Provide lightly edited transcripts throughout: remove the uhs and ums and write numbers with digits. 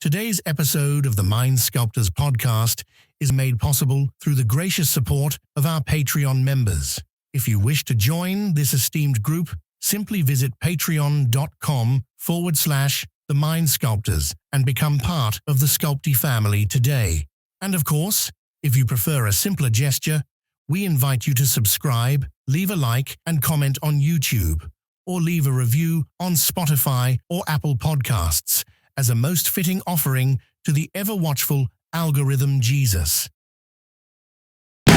Today's episode of the Mind Sculptors podcast is made possible through the gracious support of our Patreon members. If you wish to join this esteemed group, simply visit patreon.com/the Mind Sculptors and become part of the SCULPTY family today. And of course, if you prefer a simpler gesture, we invite you to subscribe, leave a like and comment on YouTube, or leave a review on Spotify or Apple Podcasts as a most fitting offering to the ever-watchful algorithm Jesus. I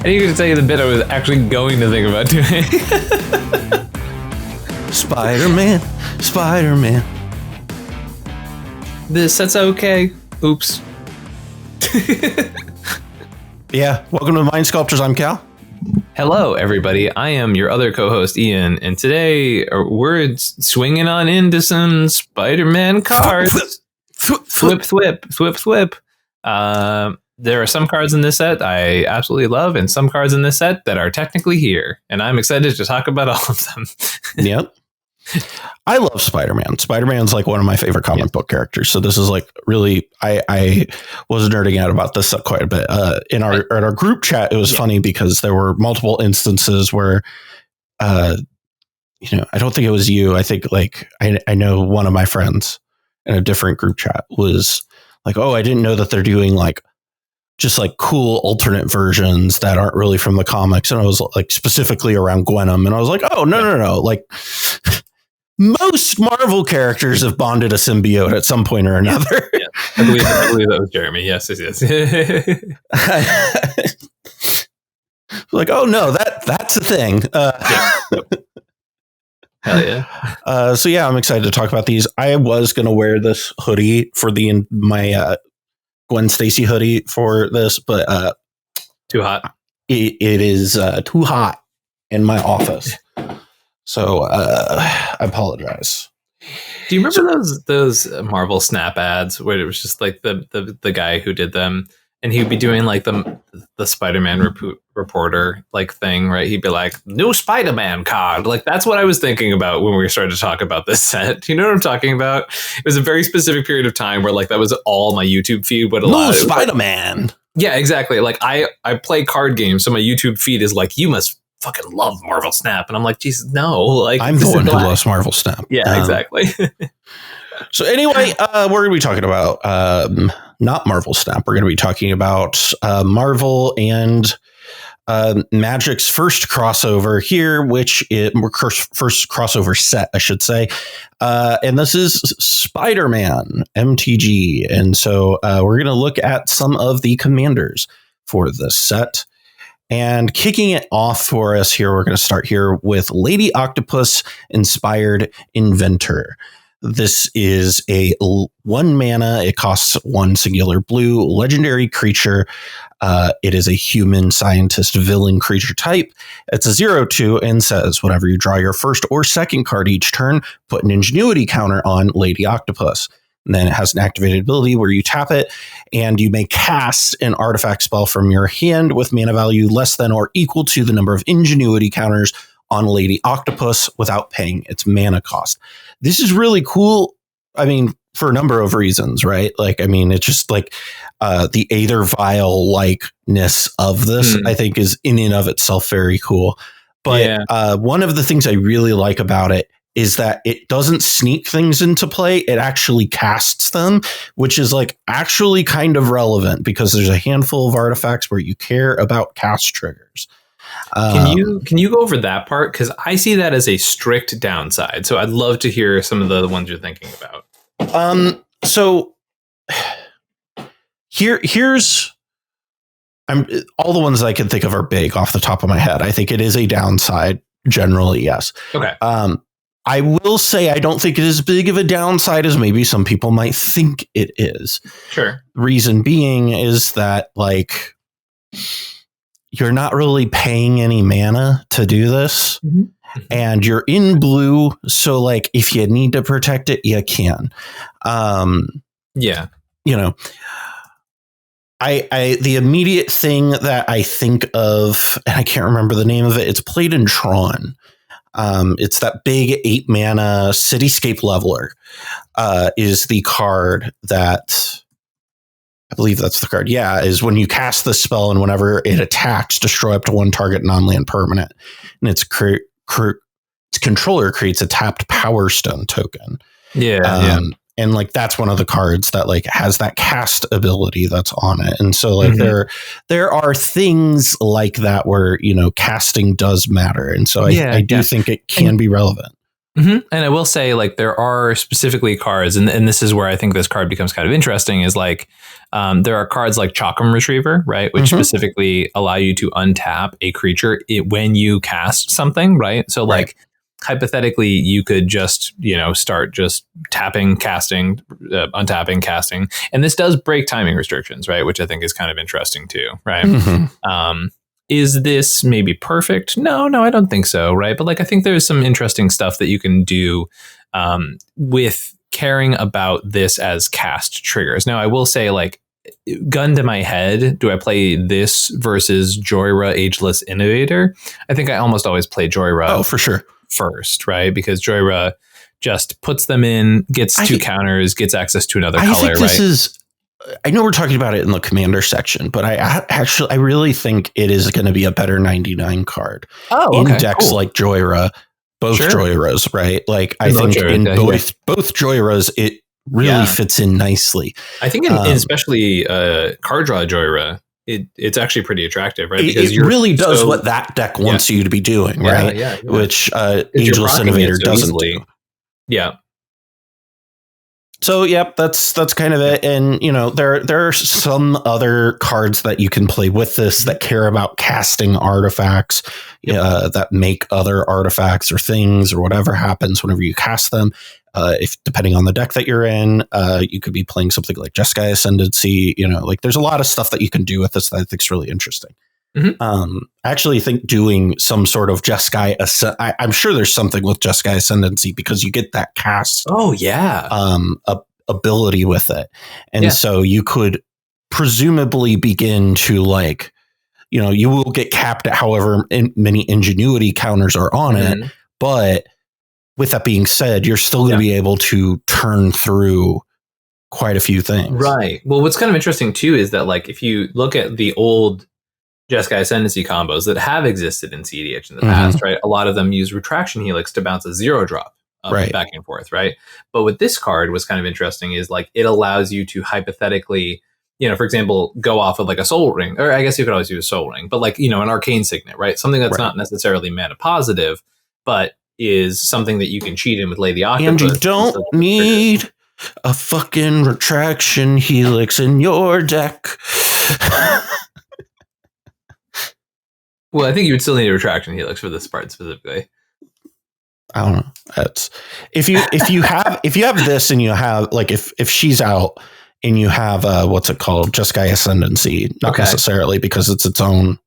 need to tell you the bit I was actually going to think about doing. Spider-Man. This set's okay. Oops. Yeah, welcome to Mind Sculptors. I'm Cal. Hello, everybody. I am your other co-host, Ian, and today we're swinging on into some Spider-Man cards. Thwip. There are some cards in this set I absolutely love, and some cards in this set that are technically here, and I'm excited to talk about all of them. Yep. I love Spider-Man. Spider-Man's like one of my favorite comic book characters. So this is like really, I was nerding out about this quite a bit. In our group chat, it was funny because there were multiple instances where, I don't think it was you. I think like, I know one of my friends in a different group chat was like, oh, I didn't know that they're doing like, just like cool alternate versions that aren't really from the comics. And I was like specifically around Gwenom. And I was like, oh, no. Like most Marvel characters have bonded a symbiote at some point or another. Yeah. I believe that was Jeremy. Yes. Like, oh no, that's a thing. Hell yeah. So yeah, I'm excited to talk about these. I was going to wear this hoodie for my Gwen Stacy hoodie for this, but too hot. It is too hot in my office. So I apologize. Do you remember those Marvel Snap ads where it was just like the guy who did them, and he'd be doing like the Spider-Man reporter like thing, right? He'd be like, new Spider-Man card. Like that's what I was thinking about when we started to talk about this set. You know what I'm talking about? It was a very specific period of time where like that was all my YouTube feed would allow. No Spider-Man. Yeah, exactly. Like I play card games, so my YouTube feed is like, you must fucking love Marvel Snap, and I'm like, Jesus, no. Like I'm the one who loves Marvel Snap. Yeah, exactly. So anyway, we're going to be talking about not Marvel Snap. We're going to be talking about Marvel and Magic's first crossover here, first crossover set, I should say. And this is Spider-Man MTG. And so we're going to look at some of the commanders for this set. And kicking it off for us here, we're going to start here with Lady Octopus Inspired Inventor. This is a 1 mana. It costs 1 singular blue legendary creature. It is a human scientist villain creature type. It's a 0/2 and says whenever you draw your first or second card each turn, put an ingenuity counter on Lady Octopus. And then it has an activated ability where you tap it and you may cast an artifact spell from your hand with mana value less than or equal to the number of ingenuity counters on Lady Octopus without paying its mana cost. This is really cool. I mean, for a number of reasons, right? Like, I mean, it's just like the Aether Vial likeness of this, I think, is in and of itself very cool. But one of the things I really like about it is that it doesn't sneak things into play. It actually casts them, which is like actually kind of relevant because there's a handful of artifacts where you care about cast triggers. Can you go over that part? Because I see that as a strict downside. So I'd love to hear some of the ones you're thinking about. So here's all the ones I can think of are big off the top of my head. I think it is a downside generally. Yes. Okay. I will say I don't think it is as big of a downside as maybe some people might think it is. Sure. Reason being is that you're not really paying any mana to do this. Mm-hmm. and you're in blue. So like if you need to protect it, you can. Yeah. You know, I the immediate thing that I think of, and I can't remember the name of it, it's played in Tron. It's that big 8-mana Cityscape Leveler is the card that, I believe that's the card. Yeah, is when you cast the spell and whenever it attacks, destroy up to one target non-land permanent. And its controller creates a tapped Power Stone token. Yeah. And like that's one of the cards that like has that cast ability that's on it. And so like there are things like that where, you know, casting does matter. And so I do think it can be relevant. And I will say, like, there are specifically cards, and this is where I think this card becomes kind of interesting, is like there are cards like Chakram Retriever, right, which specifically allow you to untap a creature when you cast something, right? So like hypothetically, you could just, you know, start just tapping, casting, untapping, casting, and this does break timing restrictions, right, which I think is kind of interesting too, right? Is this maybe perfect? No, I don't think so, right? But like, I think there's some interesting stuff that you can do with caring about this as cast triggers. Now, I will say, like, gun to my head, do I play this versus Joyra Ageless Innovator? I think I almost always play Joyra. Oh, for sure. First, right? Because Joyra just puts them in, gets two counters, gets access to another color, think this is. I know we're talking about it in the commander section, but I really think it is going to be a better 99 card in decks like Joyra, both Joyras, right? Like I think in both Joyras, it really fits in nicely. I think in especially card draw Joyra, it's actually pretty attractive, right? Because it really does what that deck wants you to be doing, right? Which Ageless Innovator doesn't do. Yeah. So, yep, that's kind of it. And, you know, there are some other cards that you can play with this that care about casting artifacts that make other artifacts or things or whatever happens whenever you cast them. If depending on the deck that you're in, you could be playing something like Jeskai Ascendancy. You know, like there's a lot of stuff that you can do with this that I think is really interesting. I actually think doing some sort of Jeskai, I'm sure there's something with Jeskai Ascendancy because you get that cast. Oh yeah. Ability with it. And so you could presumably begin to like, you know, you will get capped at however many ingenuity counters are on it. But with that being said, you're still going to be able to turn through quite a few things. Right. Well, what's kind of interesting too is that like if you look at the old Jeskai Ascendancy combos that have existed in cEDH in the past, right? A lot of them use Retraction Helix to bounce a 0-drop back and forth, right? But with this card, what's kind of interesting is like it allows you to hypothetically, you know, for example, go off of like a Soul Ring, or I guess you could always use a Soul Ring, but like, you know, an Arcane Signet, right? Something that's not necessarily mana positive, but is something that you can cheat in with Lay the Octopus. And you don't need a fucking Retraction Helix in your deck. Well, I think you would still need a Retraction Helix for this part specifically. I don't know. That's if you have this and you have like if she's out and you have what's it called, Jeskai Ascendancy, not necessarily because it's its own.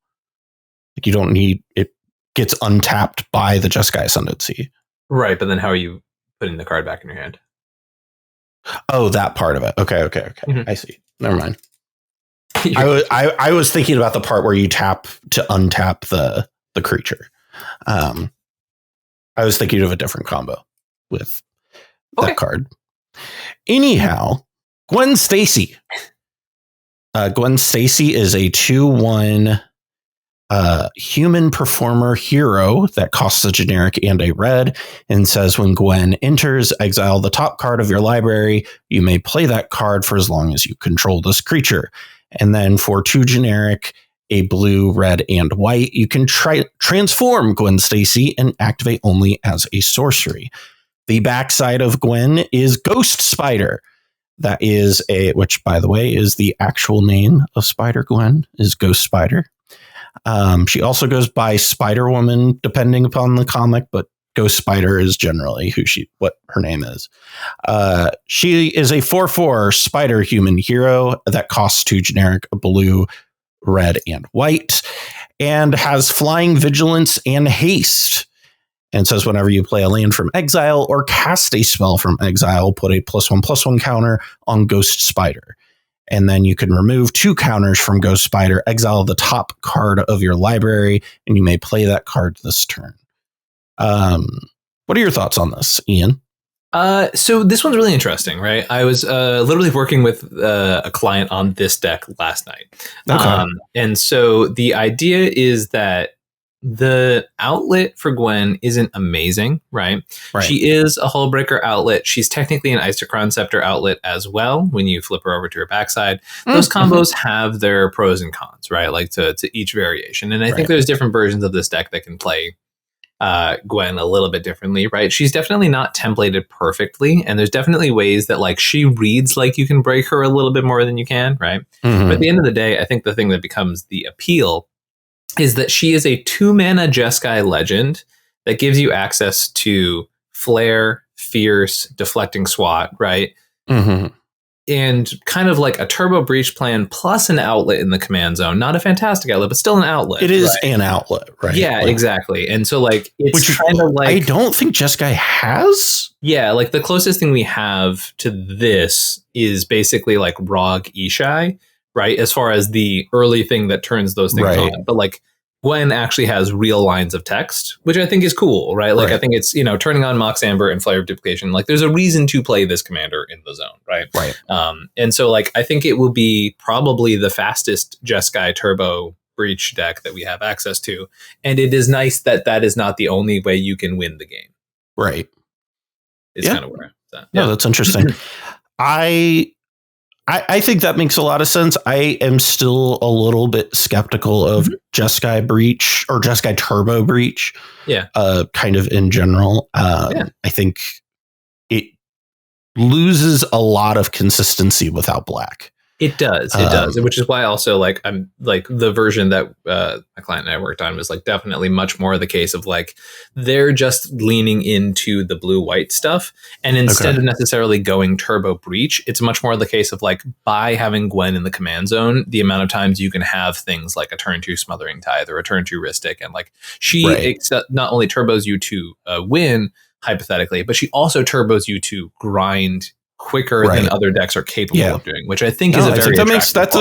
Like you don't need it gets untapped by the Jeskai Ascendancy. Right, but then how are you putting the card back in your hand? Oh, that part of it. Okay. I see. Never mind. I was thinking about the part where you tap to untap the creature. I was thinking of a different combo with that card. Anyhow, Gwen Stacy. Gwen Stacy is a 2/1 human performer hero that costs a generic and a red and says when Gwen enters, exile the top card of your library. You may play that card for as long as you control this creature. And then for 2 generic, a blue, red, and white, you can transform Gwen Stacy and activate only as a sorcery. The backside of Gwen is Ghost Spider. That is which by the way is the actual name of Spider-Gwen, is Ghost Spider. She also goes by Spider-Woman depending upon the comic, but Ghost Spider is generally what her name is. She is a 4/4 spider human hero that costs 2 generic, a blue, red, and white, and has flying, vigilance, and haste. And it says whenever you play a land from exile or cast a spell from exile, put a +1/+1 counter on Ghost Spider. And then you can remove 2 counters from Ghost Spider, exile the top card of your library, and you may play that card this turn. What are your thoughts on this, Ian? So this one's really interesting, right? I was literally working with a client on this deck last night. Okay. And so the idea is that the outlet for Gwen isn't amazing, right? She is a Hullbreaker outlet. She's technically an Isochron Scepter outlet as well when you flip her over to her backside. Those combos have their pros and cons, right? Like to each variation. And I think there's different versions of this deck that can play Gwen a little bit differently, right? She's definitely not templated perfectly, and there's definitely ways that like she reads like you can break her a little bit more than you can, right? But at the end of the day, I think the thing that becomes the appeal is that she is a 2-mana Jeskai legend that gives you access to Flare, Fierce, Deflecting Swat, right? And kind of like a Turbo Breach plan plus an outlet in the command zone. Not a fantastic outlet, but still an outlet. It is an outlet, right? Yeah, like, exactly. And so like it's kind of like I don't think Jeskai has. Yeah, like the closest thing we have to this is basically like Rog Ishai, right? As far as the early thing that turns those things on. But like Gwen actually has real lines of text, which I think is cool, right? Like I think it's, you know, turning on Mox Amber and Flare of Duplication. Like there's a reason to play this commander in the zone, right? And so like I think it will be probably the fastest Jeskai Turbo Breach deck that we have access to. And it is nice that that is not the only way you can win the game. Right. It's kind of where I'm at. No, that's interesting. I think that makes a lot of sense. I am still a little bit skeptical of Jeskai Breach or Jeskai Turbo Breach. Kind of in general. I think it loses a lot of consistency without black. It does, which is why also like I'm like the version that my client and I worked on was like definitely much more the case of like they're just leaning into the blue-white stuff, and instead of necessarily going Turbo Breach, it's much more the case of like by having Gwen in the command zone, the amount of times you can have things like a turn 2 Smothering Tithe or a turn 2 Ristic, and like she not only turbos you to win hypothetically, but she also turbos you to grind quicker than other decks are capable of doing, which I think is a very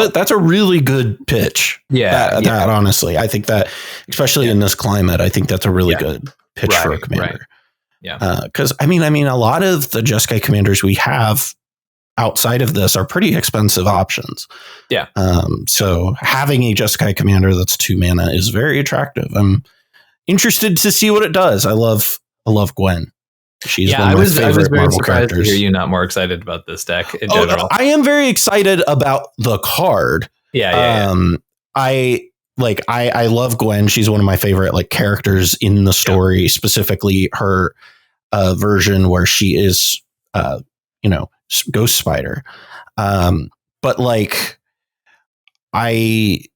that's a really good pitch. That honestly, I think that especially in this climate, I think that's a really good pitch for a commander. Because I mean, a lot of the Jeskai commanders we have outside of this are pretty expensive options. So having a Jeskai commander that's 2 mana is very attractive. I'm interested to see what it does. I love Gwen. She's one of my favorite Marvel characters. To hear you not more excited about this deck in general. I am very excited about the card. I love Gwen. She's one of my favorite like characters in the story, specifically her version where she is Ghost Spider. But like the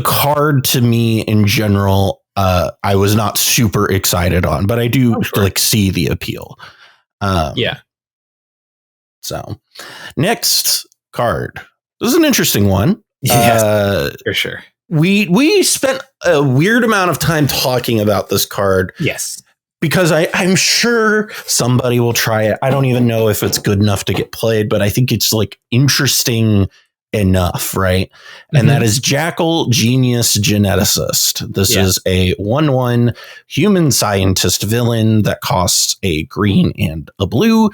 card to me in general, I was not super excited on, but I do like see the appeal. So next card. This is an interesting one. Yes, for sure. We spent a weird amount of time talking about this card. Yes. Because I'm sure somebody will try it. I don't even know if it's good enough to get played, but I think it's like interesting enough, right? And that is Jackal Genius Geneticist. This is a 1/1 human scientist villain that costs a green and a blue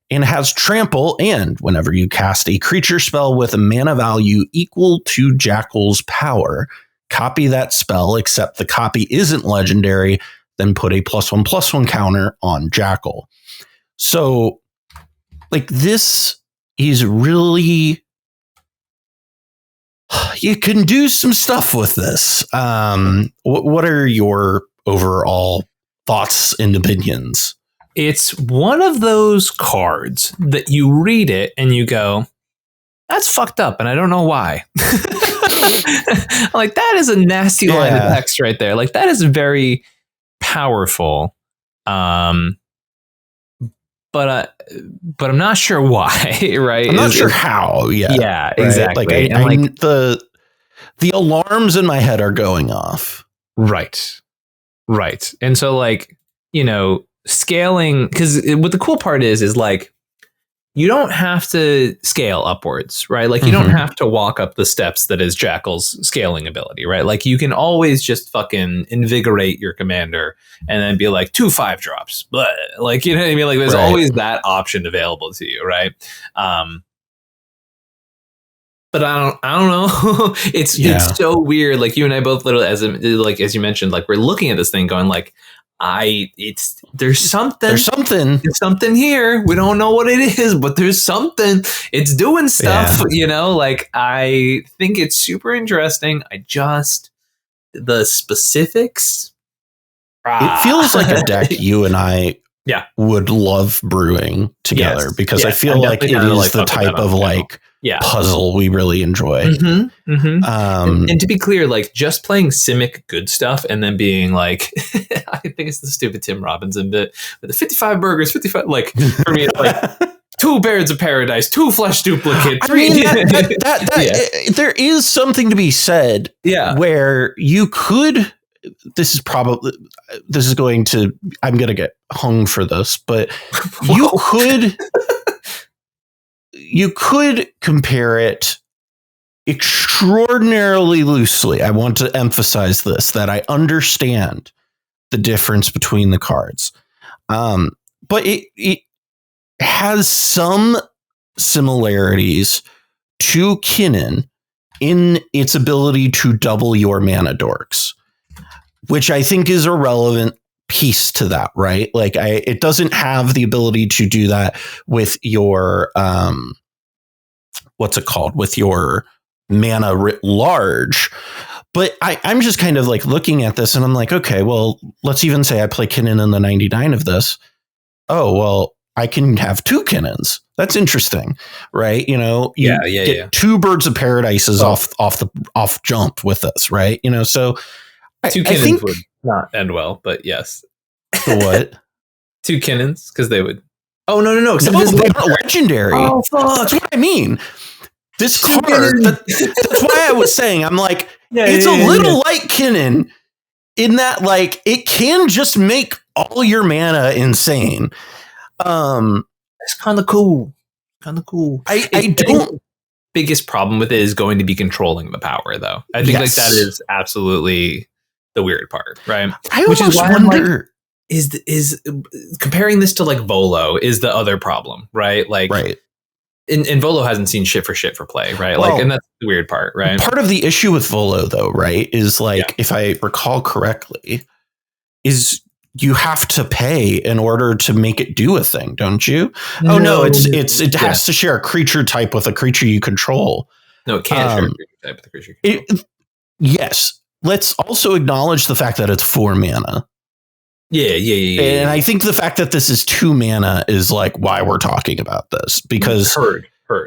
and has trample, and whenever you cast a creature spell with a mana value equal to Jackal's power, copy that spell except the copy isn't legendary, then put a +1/+1 counter on Jackal. So like this is really, you can do some stuff with this. What are your overall thoughts and opinions? It's one of those cards that you read it and you go, that's fucked up, and I don't know why. Like, that is a nasty line of text right there. Like, that is very powerful. But I'm not sure why, right? I'm not sure how. Yeah, exactly. Like, the alarms in my head are going off. Right. Right. And so like, scaling, because what the cool part is like, you don't have to scale upwards, right? Like you don't have to walk up the steps that is Jackal's scaling ability, right? Like you can always just fucking invigorate your commander and then be like 2 5-drops. But like, you know what I mean? Like there's always that option available to you, right? But I don't know. It's so weird. Like you and I both literally, as you mentioned, like we're looking at this thing going like, there's something here. We don't know what it is, but there's something. It's doing stuff, like I think it's super interesting. The specifics. It feels like a deck you and I would love brewing together because I feel like it is the type of like puzzle we really enjoy. And to be clear, like just playing Simic good stuff and then being like, I think it's the stupid Tim Robinson bit with the 55 burgers, 55. Like for me, it's like 2 Birds of Paradise, 2 Flesh Duplicate, 3. There is something to be said. Where you could. I'm going to get hung for this, but you could compare it extraordinarily loosely. I want to emphasize this, that I understand the difference between the cards. But it has some similarities to Kinnan in its ability to double your mana dorks, which I think is a relevant piece to that, right? Like it doesn't have the ability to do that with your, what's it called? With your mana writ large. But I'm just kind of like looking at this and I'm like, okay, well, let's even say I play Kinnan in the 99 of this. Oh, well, I can have 2 Kinnans. That's interesting, right? Get 2 Birds of Paradises off jump with this, right? So 2 Kinnans would not end well, but yes. What? 2 Kinnans, because they would. Oh, no. No, they're not legendary. Oh, fuck. That's what I mean. This card, that's why I was saying, I'm like, it's a little like Kinnan in that, like, it can just make all your mana insane. It's kind of cool. I don't. Biggest problem with it is going to be controlling the power, though. I think like that is absolutely the weird part, right? Which is why wonder is comparing this to like Volo is the other problem, right? Like, right. And Volo hasn't seen shit for play, right? Well, like, and that's the weird part, right? Part of the issue with Volo, though, right, is like, if I recall correctly, is you have to pay in order to make it do a thing, don't you? No, oh no, it has to share a creature type with a creature you control. No, it can't share a creature type with a creature you control. Yes. Let's also acknowledge the fact that it's 4 mana. Yeah. And I think the fact that this is 2 mana is like why we're talking about this, because heard.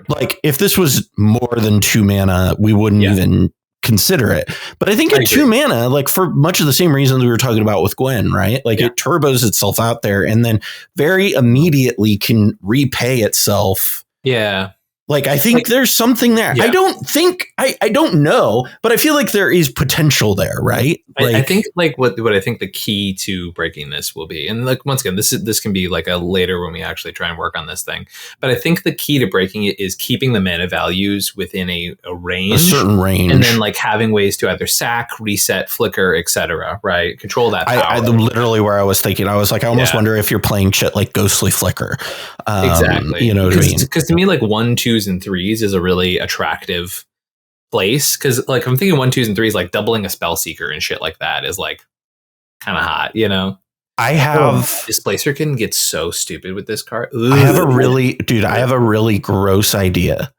Like if this was more than 2 mana, we wouldn't even consider it. But I think at 2 mana, like for much of the same reasons we were talking about with Gwen, right? Like it turbos itself out there and then very immediately can repay itself. Yeah. Like, I think there's something there. Yeah. I don't know, but I feel like there is potential there, right? Like, I think like what I think the key to breaking this will be, and like once again, this can be like a later when we actually try and work on this thing. But I think the key to breaking it is keeping the mana values within a range, a certain range, and then like having ways to either sack, reset, flicker, etc. Right? Control that power. I literally where I was thinking, I was like, I almost wonder if you're playing shit like Ghostly Flicker. Exactly. You know what I mean? Because to me, like 1, 2s, and 3s is a really attractive place, because like I'm thinking 1, 2s, and 3s, like doubling a spell seeker and shit like that is like kind of hot, you know. I have Displacer can get so stupid with this card. I have a really gross idea.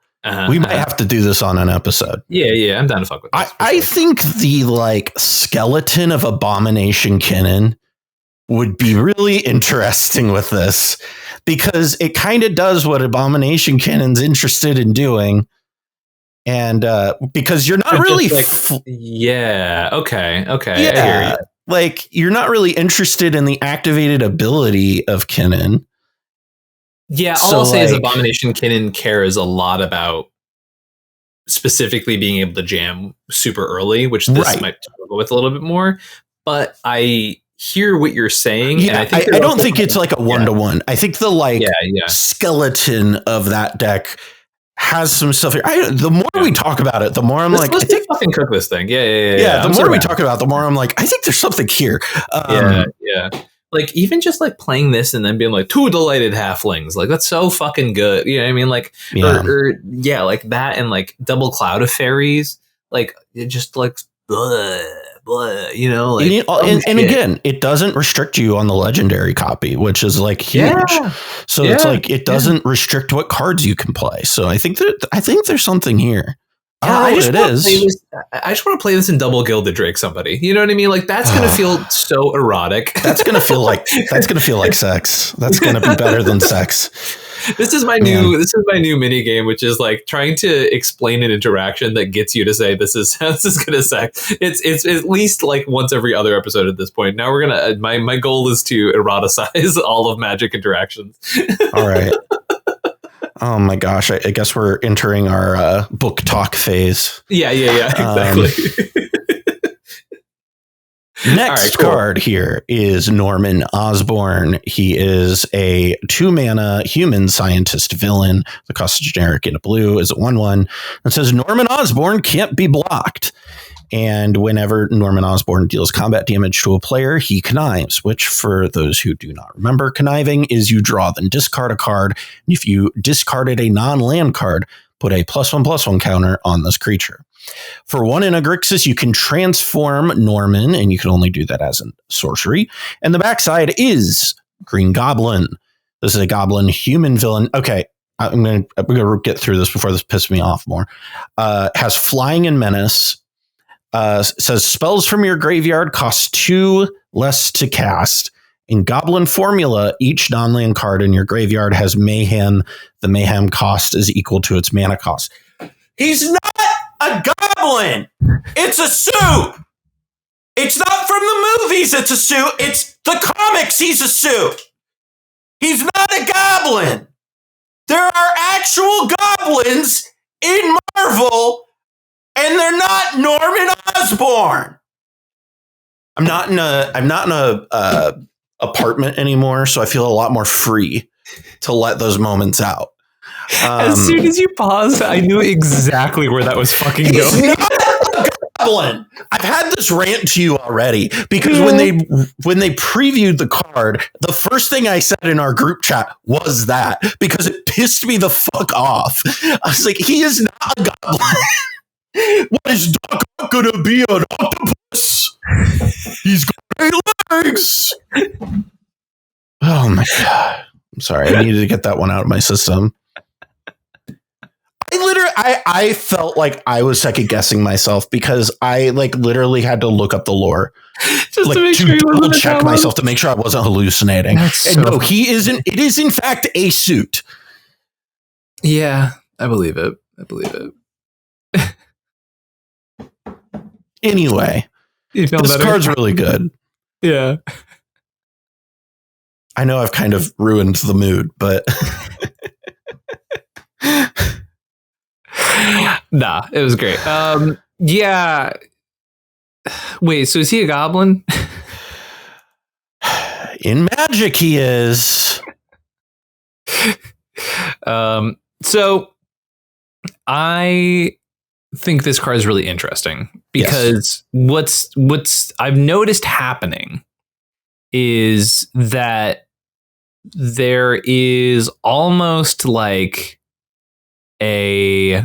We might have to do this on an episode. Yeah, I'm down to fuck with this. I think the like skeleton of Abomination Kinnan would be really interesting with this, because it kind of does what Abomination Kinnan's interested in doing. And because you're not really okay. Yeah, I hear you. Like you're not really interested in the activated ability of Kinnan. Yeah, all I'll say is Abomination Kinnan cares a lot about specifically being able to jam super early, which this might struggle with a little bit more. But hear what you're saying. Yeah, and I don't think it's like a 1-to-1. I think the skeleton of that deck has some stuff here. The more we talk about it, the more I'm like, let's fucking cook this thing. Yeah. The more we talk about it, the more I'm like, I think there's something here. Yeah. Like even just like playing this and then being like 2 delighted halflings, like that's so fucking good. You know what I mean? Like, like that and like double cloud of fairies. Like it just like blah, blah, you know. Like, and again, it doesn't restrict you on the legendary copy, which is like huge. So it's like it doesn't restrict what cards you can play. So I think there's something here. I just want to play this in double gilded Drake somebody. You know what I mean? Like that's gonna feel so erotic. That's gonna feel like sex. That's gonna be better than sex. This is my new mini game, which is like trying to explain an interaction that gets you to say this is gonna sex. It's at least like once every other episode at this point. Now we're gonna my goal is to eroticize all of Magic interactions. All right. Oh my gosh, I guess we're entering our book talk phase. Yeah, exactly. Next card here is Norman Osborn. He is a 2-mana human scientist villain. The cost is generic in a blue is a 1/1. It says Norman Osborn can't be blocked. And whenever Norman Osborn deals combat damage to a player, he connives, which for those who do not remember, conniving is you draw then discard a card. And if you discarded a non-land card, put a +1/+1 counter on this creature. For 1 in a Grixis, you can transform Norman, and you can only do that as a sorcery. And the backside is Green Goblin. This is a goblin human villain. Okay, we're gonna get through this before this pisses me off more. Has flying and menace. Says spells from your graveyard cost 2 less to cast. In Goblin formula, each non-land card in your graveyard has mayhem. The mayhem cost is equal to its mana cost. He's not a goblin. It's a suit. It's not from the movies. It's a suit. It's the comics. He's a suit. He's not a goblin. There are actual goblins in Marvel. And they're not Norman Osborn. I'm not in a apartment anymore, so I feel a lot more free to let those moments out. As soon as you paused, I knew exactly where that was fucking going. Not a goblin. I've had this rant to you already because when they previewed the card, the first thing I said in our group chat was that because it pissed me the fuck off. I was like, he is not a goblin. What is Doc Ock gonna be, an octopus? He's got 8 legs. Oh my god! I'm sorry. I needed to get that one out of my system. I felt like I was second guessing myself because I literally had to look up the lore just to make sure double check myself to make sure I wasn't hallucinating. No, he isn't. It is in fact a suit. Yeah, I believe it. Anyway, this card's really good. Yeah. I know I've kind of ruined the mood, but nah, it was great. Yeah. Wait, so is he a goblin? In Magic, he is. So I think this card is really interesting because what's I've noticed happening is that there is almost like a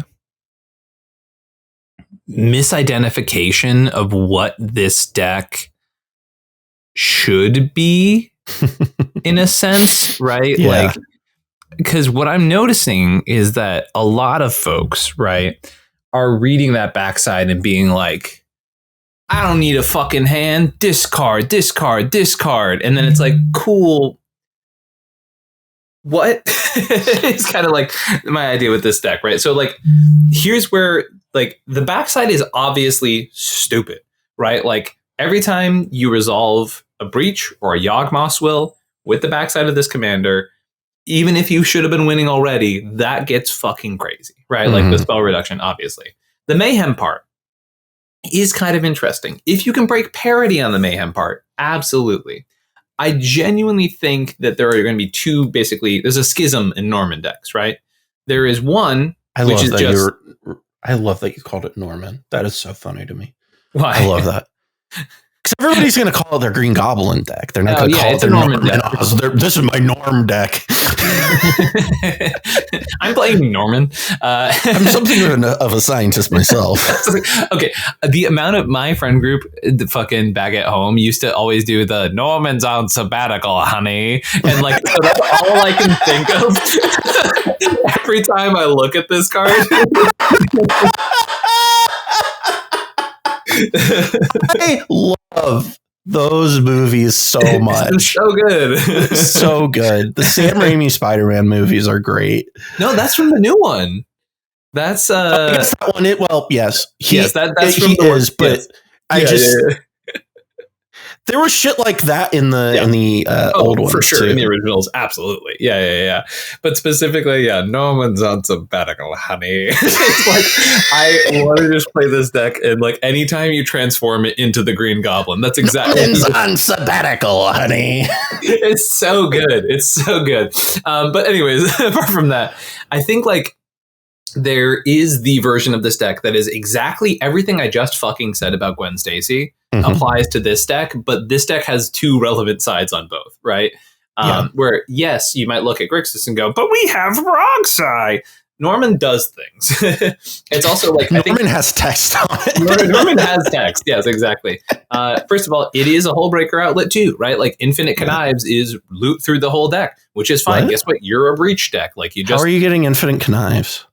misidentification of what this deck should be in a sense, right? Yeah. Like, because what I'm noticing is that a lot of folks, right, are reading that backside and being like, I don't need a fucking hand. Discard. And then it's like, cool. What? It's kind of like my idea with this deck, right? So like, here's where like the backside is obviously stupid, right? Like every time you resolve a breach or a Yawgmoth's Will with the backside of this commander, even if you should have been winning already, that gets fucking crazy, right? Like the spell reduction, obviously. The mayhem part is kind of interesting. If you can break parity on the Mayhem part, absolutely. I genuinely think that there are going to be two, basically, there's a schism in Norman decks, right? There is one, I love that you called it Norman. That is so funny to me. Why? I love that. Because everybody's going to call it their Green Goblin deck. They're not going to call it their Norman deck. This is my Norm deck. I'm playing Norman. I'm something of a scientist myself. Okay, the amount of my friend group, the fucking back at home, used to always do the Norman's on sabbatical, honey, and like so that's all I can think of every time I look at this card. I love those movies so much. So good. So good. The Sam Raimi Spider-Man movies are great. No, that's from the new one. That's I guess that one. Yes. That's from he the is, one. but Yes. I just there was shit like that in the old ones for sure too. in the originals, absolutely, yeah. But specifically, Norman's on sabbatical, honey. It's like I want to just play this deck, and like anytime you transform it into the Green Goblin, that's exactly Norman's on sabbatical, honey. It's so good. It's so good. But anyways, apart from that, I think like there is the version of this deck that is exactly everything I just fucking said about Gwen Stacy applies to this deck, but this deck has two relevant sides on both, right? Where, yes, you might look at Grixis and go, but we have Rogsai. Norman does things. It's also like Norman has text on it. Norman has text. Yes, exactly. First of all, it is a Hull Breaker outlet too, right? Like Infinite Connives is loot through the whole deck, which is fine. What? Guess what? You're a breach deck. Like you just. How are you getting Infinite Connives?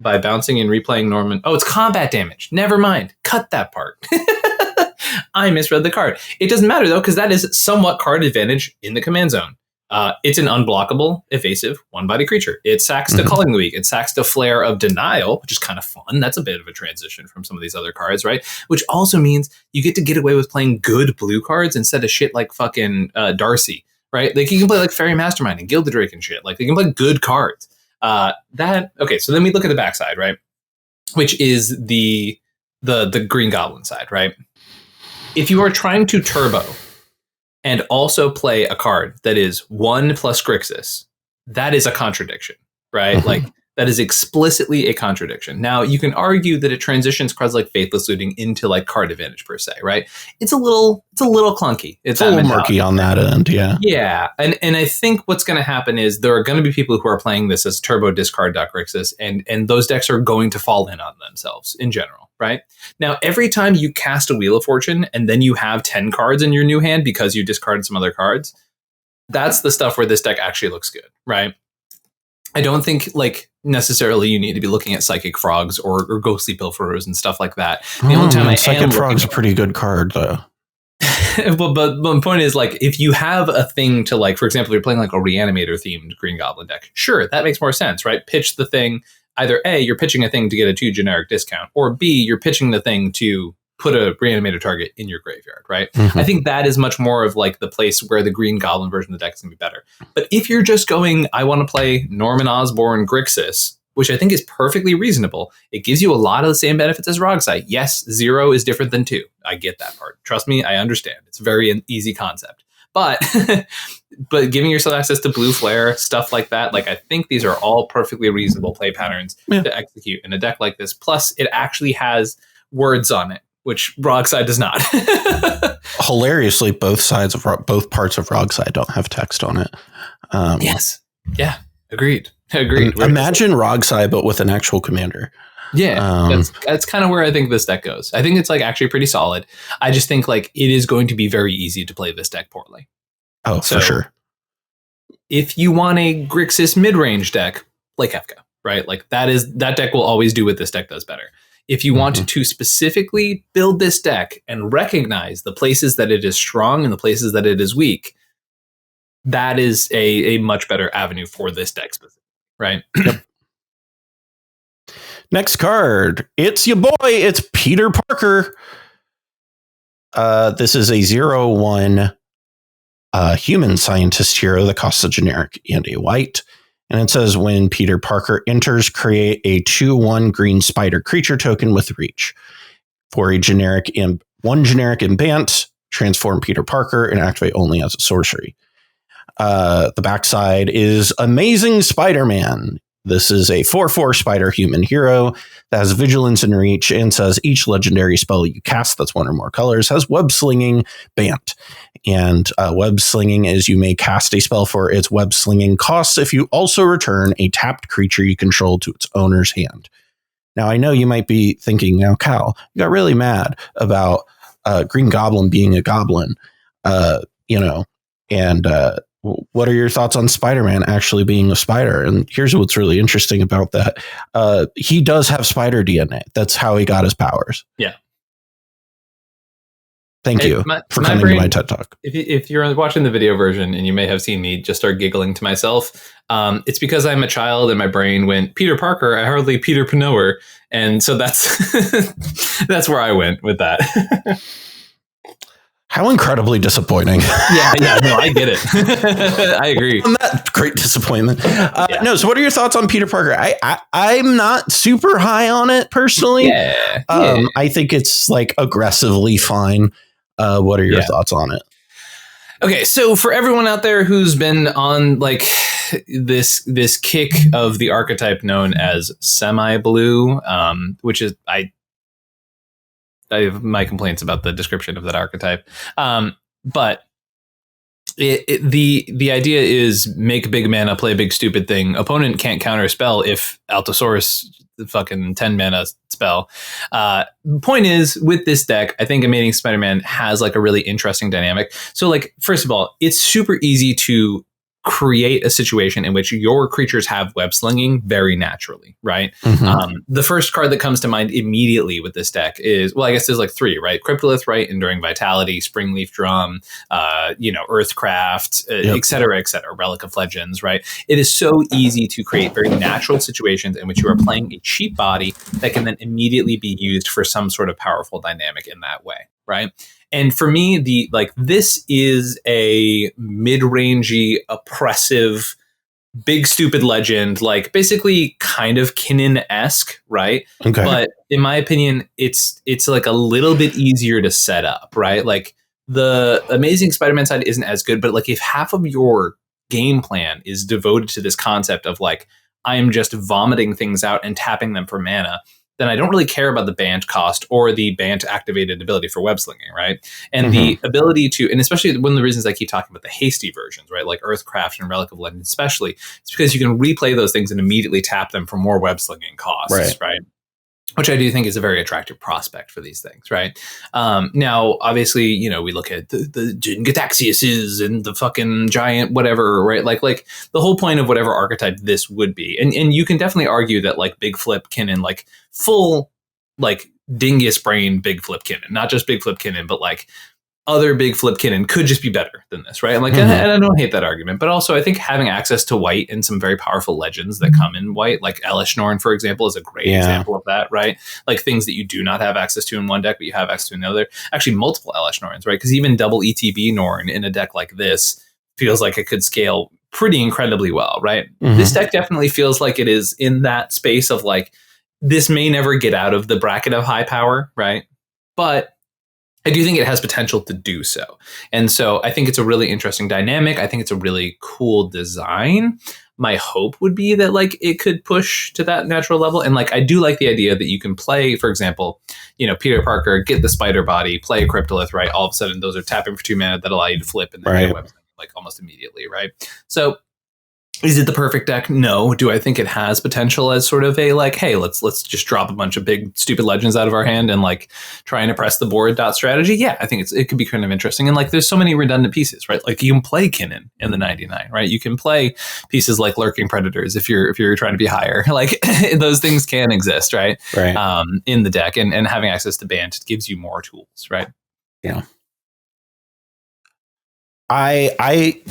By bouncing and replaying Norman. Oh, it's combat damage. Never mind. Cut that part. I misread the card. It doesn't matter though, because that is somewhat card advantage in the command zone. It's an unblockable, evasive, one-body creature. It sacks to Culling the Weak. It sacks to Flare of Denial, which is kind of fun. That's a bit of a transition from some of these other cards, right? Which also means you get to get away with playing good blue cards instead of shit like fucking Darcy, right? Like you can play like Fairy Mastermind and Gilded Drake and shit. Like you can play good cards. Okay, so then we look at the backside, right? Which is the Green Goblin side, right? If you are trying to turbo and also play a card that is 1 plus Grixis, that is a contradiction, right? Like that is explicitly a contradiction. Now you can argue that it transitions cards like Faithless Looting into like card advantage per se, right? It's a little clunky. It's a little murky on that end, yeah. Yeah, and I think what's going to happen is there are going to be people who are playing this as turbo discard Grixis, and those decks are going to fall in on themselves in general, right? Now, every time you cast a Wheel of Fortune and then you have 10 cards in your new hand because you discarded some other cards, that's the stuff where this deck actually looks good, right? I don't think like necessarily you need to be looking at Psychic Frogs or Ghostly Pilferers and stuff like that. The only time Psychic Frog's a pretty good card though. but the point is like if you have a thing to like, for example, you're playing like a Reanimator themed Green Goblin deck, sure, that makes more sense, right? Pitch the thing. Either A, you're pitching a thing to get a 2 generic discount, or B, you're pitching the thing to put a Reanimator target in your graveyard, right? I think that is much more of like the place where the Green Goblin version of the deck is going to be better. But if you're just going, I want to play Norman Osborn Grixis, which I think is perfectly reasonable, it gives you a lot of the same benefits as Rogsai. Yes, 0 is different than 2. I get that part. Trust me, I understand. It's a very easy concept. But but giving yourself access to Blue Flare, stuff like that, like I think these are all perfectly reasonable play patterns to execute in a deck like this. Plus, it actually has words on it, which Rogsai does not. Hilariously, both parts of Rogsai don't have text on it. Yes. Yeah. Agreed. Imagine Rogsai, but with an actual commander. Yeah, that's kind of where I think this deck goes. I think it's like actually pretty solid. I just think like it is going to be very easy to play this deck poorly. Oh, so, for sure. If you want a Grixis mid-range deck, play Kefka, right? Like that deck will always do what this deck does better. If you want to specifically build this deck and recognize the places that it is strong and the places that it is weak, that is a much better avenue for this deck specifically, right? Yep. Next card. It's your boy. It's Peter Parker. This is a 0/1 human scientist hero that costs a generic and a white. And it says when Peter Parker enters, create a 2/1 green spider creature token with reach. for a generic one generic in Bant, transform Peter Parker, and activate only as a sorcery. The backside is Amazing Spider-Man. This is a 4/4 spider human hero that has vigilance and reach, and says each legendary spell you cast that's one or more colors has web slinging Bant. And web slinging is you may cast a spell for its web slinging costs if you also return a tapped creature you control to its owner's hand. Now, I know you might be thinking, now, Cal, you got really mad about Green Goblin being a goblin, and what are your thoughts on Spider-Man actually being a spider? And here's what's really interesting about that. He does have spider DNA. That's how he got his powers. Yeah. Thank you for coming to my TED Talk. If you're watching the video version, and you may have seen me just start giggling to myself, it's because I'm a child and my brain went, Peter Parker, I hardly Peter Panower. And so that's where I went with that. How incredibly disappointing. Yeah, no, I get it. I agree. On that great disappointment. No, so what are your thoughts on Peter Parker? I'm not super high on it personally. Yeah. I think it's like aggressively fine. What are your thoughts on it? Okay, so for everyone out there who's been on like this kick of the archetype known as semi-blue, which is I have my complaints about the description of that archetype. But the idea is make big mana, play a big stupid thing. Opponent can't counter spell if Allosaurus, the fucking 10 mana spell. Point is, with this deck, I think Amazing Spider-Man has like a really interesting dynamic. So like, first of all, it's super easy to create a situation in which your creatures have web slinging very naturally, right? Mm-hmm. The first card that comes to mind immediately with this deck is, well, I guess there's like three, right? Cryptolith, right? Enduring Vitality, Springleaf Drum, Earthcraft, et cetera, Relic of Legends, right? It is so easy to create very natural situations in which you are playing a cheap body that can then immediately be used for some sort of powerful dynamic in that way, right? And for me, this is a mid-rangey, oppressive, big stupid legend, like basically kind of Kinnan-esque, right? Okay. But in my opinion, it's like a little bit easier to set up, right? Like the Amazing Spider-Man side isn't as good, but like if half of your game plan is devoted to this concept of like, I'm just vomiting things out and tapping them for mana, then I don't really care about the Bant cost or the Bant activated ability for web slinging, right? And the ability to, and especially one of the reasons I keep talking about the hasty versions, right? Like Earthcraft and Relic of Legend especially, it's because you can replay those things and immediately tap them for more web slinging costs, right? Which I do think is a very attractive prospect for these things, right? Now, obviously, we look at the Gataxiuses and the fucking giant whatever, right? Like the whole point of whatever archetype this would be. And you can definitely argue that like Big Flip Kinnan, like full like dingus brain Big Flip Kinnan, not just Big Flip Kinnan, but like other Big Flip Kinnan could just be better than this, right? And and I don't hate that argument, but also I think having access to white and some very powerful legends that come in white, like Elish Norn, for example, is a great example of that, right? Like things that you do not have access to in one deck, but you have access to another. Actually, multiple Elish Norns, right? Because even double ETB Norn in a deck like this feels like it could scale pretty incredibly well, right? This deck definitely feels like it is in that space of like, this may never get out of the bracket of high power, right? But I do think it has potential to do so. And so I think it's a really interesting dynamic. I think it's a really cool design. My hope would be that like it could push to that natural level. And like I do like the idea that you can play, for example, Peter Parker, get the spider body, play a Cryptolith, right? All of a sudden those are tapping for 2 mana that allow you to flip and then get like almost immediately, right? So is it the perfect deck? No. Do I think it has potential as sort of a like, hey, let's just drop a bunch of big stupid legends out of our hand and like try and oppress the board strategy? Yeah, I think it could be kind of interesting. And like there's so many redundant pieces, right? Like you can play Kinnan in the 99, right? You can play pieces like Lurking Predators if you're trying to be higher. Like those things can exist, right? In the deck, and having access to Bant gives you more tools, right? Yeah. I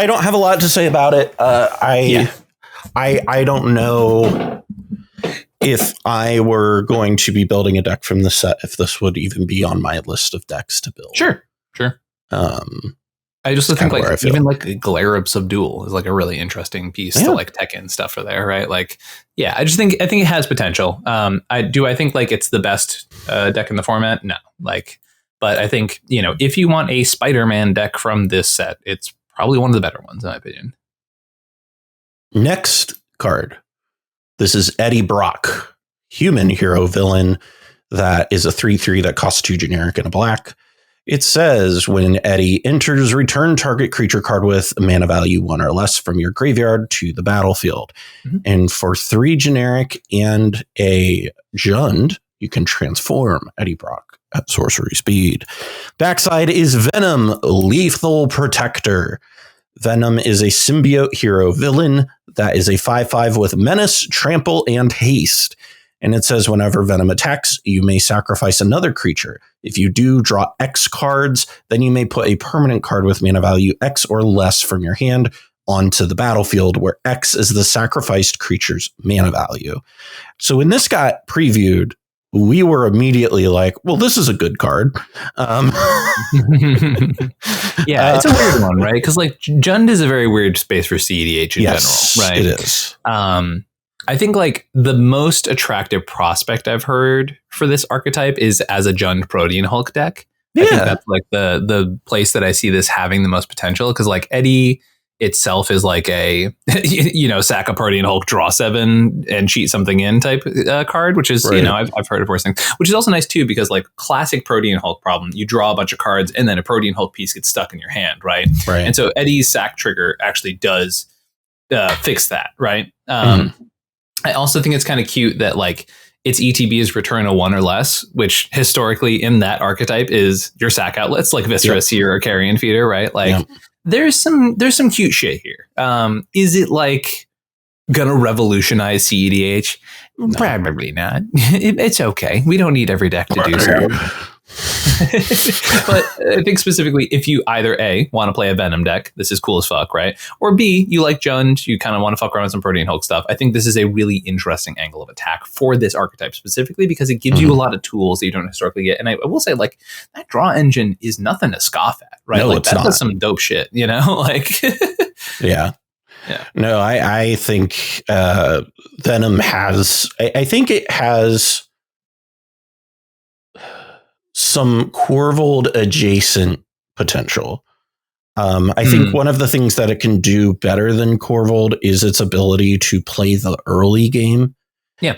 don't have a lot to say about it. I don't know if I were going to be building a deck from the set, if this would even be on my list of decks to build. Sure. I just think Kinda where I like feel. even like Glare of Subdual is like a really interesting piece to like tech in stuff for there, right? Like, yeah, I think it has potential. I think like it's the best deck in the format. No, like, but I think, you know, if you want a Spider-Man deck from this set, it's probably one of the better ones in my opinion. Next card. This is Eddie Brock, human hero villain that is a 3/3 that costs 2 generic and a black. It says when Eddie enters, return target creature card with mana value 1 or less from your graveyard to the battlefield. Mm-hmm. And for 3 generic and a Jund, you can transform Eddie Brock at sorcery speed. Backside is Venom, Lethal Protector. Venom is a symbiote hero villain that is a 5/5 with menace, trample, and haste. And it says whenever Venom attacks, you may sacrifice another creature. If you do, draw X cards, then you may put a permanent card with mana value X or less from your hand onto the battlefield, where X is the sacrificed creature's mana value. So when this got previewed, we were immediately like, well, this is a good card. Yeah, it's a weird one, right? Because like Jund is a very weird space for cEDH in general, right? It is. I think like the most attractive prospect I've heard for this archetype is as a Jund Protean Hulk deck. Yeah. I think that's like the place that I see this having the most potential, because like Eddie itself is like a, you know, sack a Protean Hulk, draw 7 and cheat something in type card, which is, right. You know, I've heard of worse things, which is also nice too, because like classic Protean Hulk problem, you draw a bunch of cards and then a Protean Hulk piece gets stuck in your hand, right? And so Eddie's sack trigger actually does fix that, right? I also think it's kind of cute that like its ETB is return a 1 or less, which historically in that archetype is your sack outlets like Viscera Seer or Carrion Feeder, right? Like there's some cute shit here. Is it like gonna revolutionize cEDH? No. Probably not. It's okay. We don't need every deck to do so. But I think specifically if you either A, want to play a Venom deck, this is cool as fuck, right? Or B, you like Jund, you kind of want to fuck around with some Protean Hulk stuff. I think this is a really interesting angle of attack for this archetype specifically, because it gives you a lot of tools that you don't historically get. And I will say, like, that draw engine is nothing to scoff at, right? No, like it's that not. does some dope shit, you know? Like Yeah. No, I think Venom has, I think it has some Corvold adjacent potential. I think one of the things that it can do better than Corvold is its ability to play the early game. Yeah.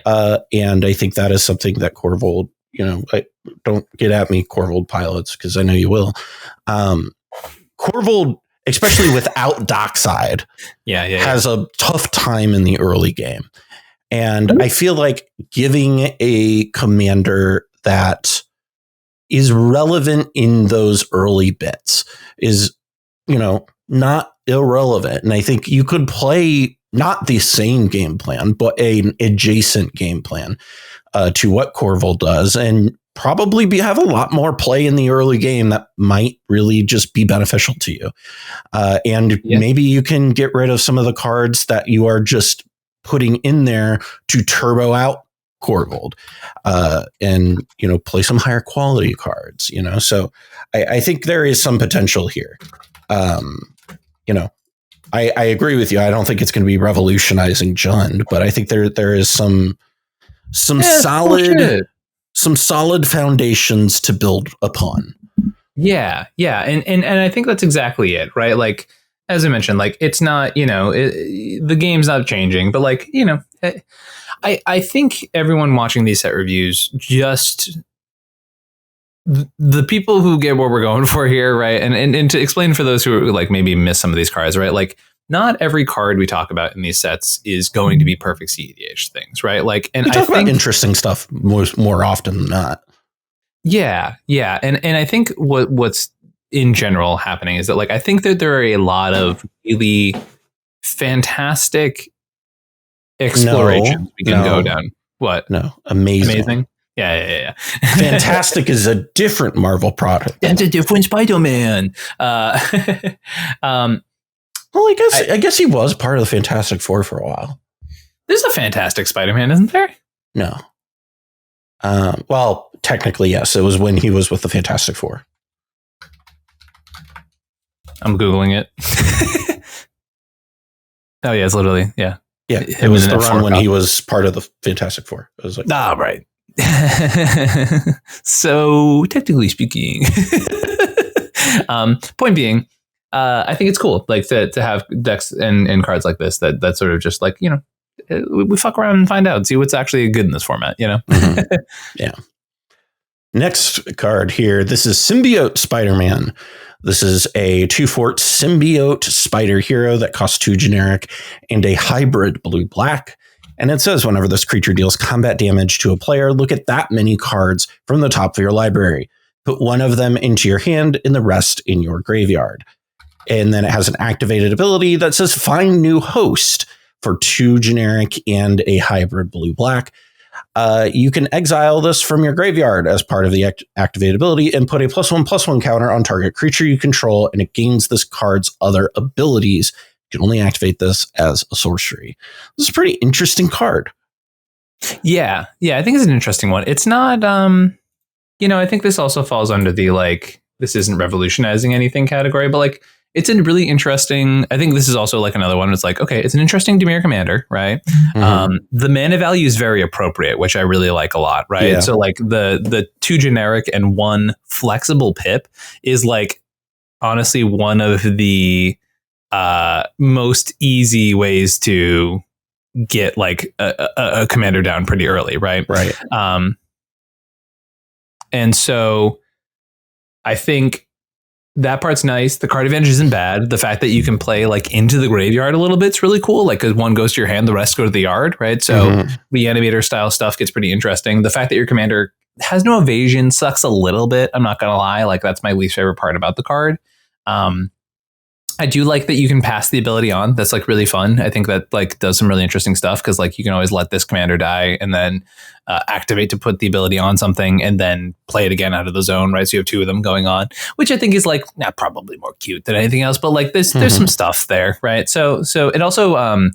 And I think that is something that Corvold, you know, don't get at me, Corvold pilots, because I know you will. Corvold, especially without Dockside, has a tough time in the early game. And I feel like giving a commander that is relevant in those early bits is, you know, not irrelevant. And I think you could play not the same game plan, but an adjacent game plan to what Corvold does, and probably have a lot more play in the early game that might really just be beneficial to you. And maybe you can get rid of some of the cards that you are just putting in there to turbo out Corvold, and, you know, play some higher quality cards, you know. So I think there is some potential here. You know, I agree with you. I don't think it's going to be revolutionizing Jund, but I think there is some solid foundations to build upon. Yeah. And I think that's exactly it, right? Like, as I mentioned, like, it's not, you know, the game's not changing, but like, you know, I think everyone watching these set reviews, just the people who get what we're going for here, right? And to explain for those who like maybe miss some of these cards, right? Like, not every card we talk about in these sets is going to be perfect cEDH things, right? Like, and we talk about interesting stuff more often than not. Yeah. And I think what's in general happening is that, like, I think that there are a lot of really fantastic explorations we can go down. What? No, amazing. Yeah. Fantastic is a different Marvel product. That's a different Spider-Man. Well, I guess he was part of the Fantastic Four for a while. There's a Fantastic Spider-Man, isn't there? No. Well, technically, yes. It was when he was with the Fantastic Four. I'm Googling it. Oh, yeah, it's literally, yeah. Yeah, it was the run when he was part of the Fantastic Four. It was like, right. So, technically speaking, point being, I think it's cool, like to have decks and cards like this that sort of just like, you know, we fuck around and find out, see what's actually good in this format, you know? Mm-hmm. Yeah. Next card here. This is Symbiote Spider-Man. This is a 2-fort symbiote spider hero that costs 2 generic and a hybrid blue-black. And it says whenever this creature deals combat damage to a player, look at that many cards from the top of your library. Put one of them into your hand and the rest in your graveyard. And then it has an activated ability that says find new host for 2 generic and a hybrid blue-black. You can exile this from your graveyard as part of the activated ability and put a +1/+1 counter on target creature you control, and it gains this card's other abilities. You can only activate this as a sorcery. This is a pretty interesting card. Yeah, I think it's an interesting one. It's not, you know, I think this also falls under the, like, this isn't revolutionizing anything category, but like, it's a really interesting, I think this is also like another one. It's like, okay, it's an interesting Dimir commander, right? Mm-hmm. The mana value is very appropriate, which I really like a lot, right? Yeah. So like the 2 generic and 1 flexible pip is like, honestly, one of the most easy ways to get like a commander down pretty early, right? Right. And so I think that part's nice. The card advantage isn't bad. The fact that you can play like into the graveyard a little bit is really cool. Like, 'cause one goes to your hand, the rest go to the yard, right? So reanimator style stuff gets pretty interesting. The fact that your commander has no evasion sucks a little bit. I'm not gonna lie. Like, that's my least favorite part about the card. I do like that you can pass the ability on. That's like really fun. I think that like does some really interesting stuff, because like you can always let this commander die and then activate to put the ability on something and then play it again out of the zone, right? So you have 2 of them going on, which I think is like probably more cute than anything else. But like there's some stuff there, right? So it also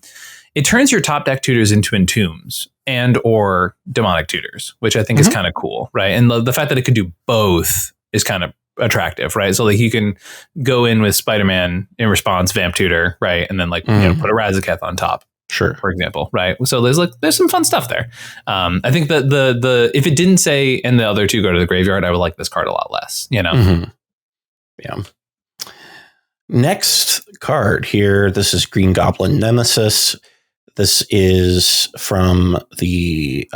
it turns your top deck tutors into entombs and or demonic tutors, which I think is kind of cool, right? And the fact that it could do both is kind of attractive, right? So like you can go in with Spider-Man in response, Vamp Tutor, right? And then like you know, put a Razaketh on top, sure, for example, right? So there's some fun stuff there. I think that the if it didn't say and the other 2 go to the graveyard, I would like this card a lot less, you know? Yeah. Next card here. This is Green Goblin Nemesis. This is from the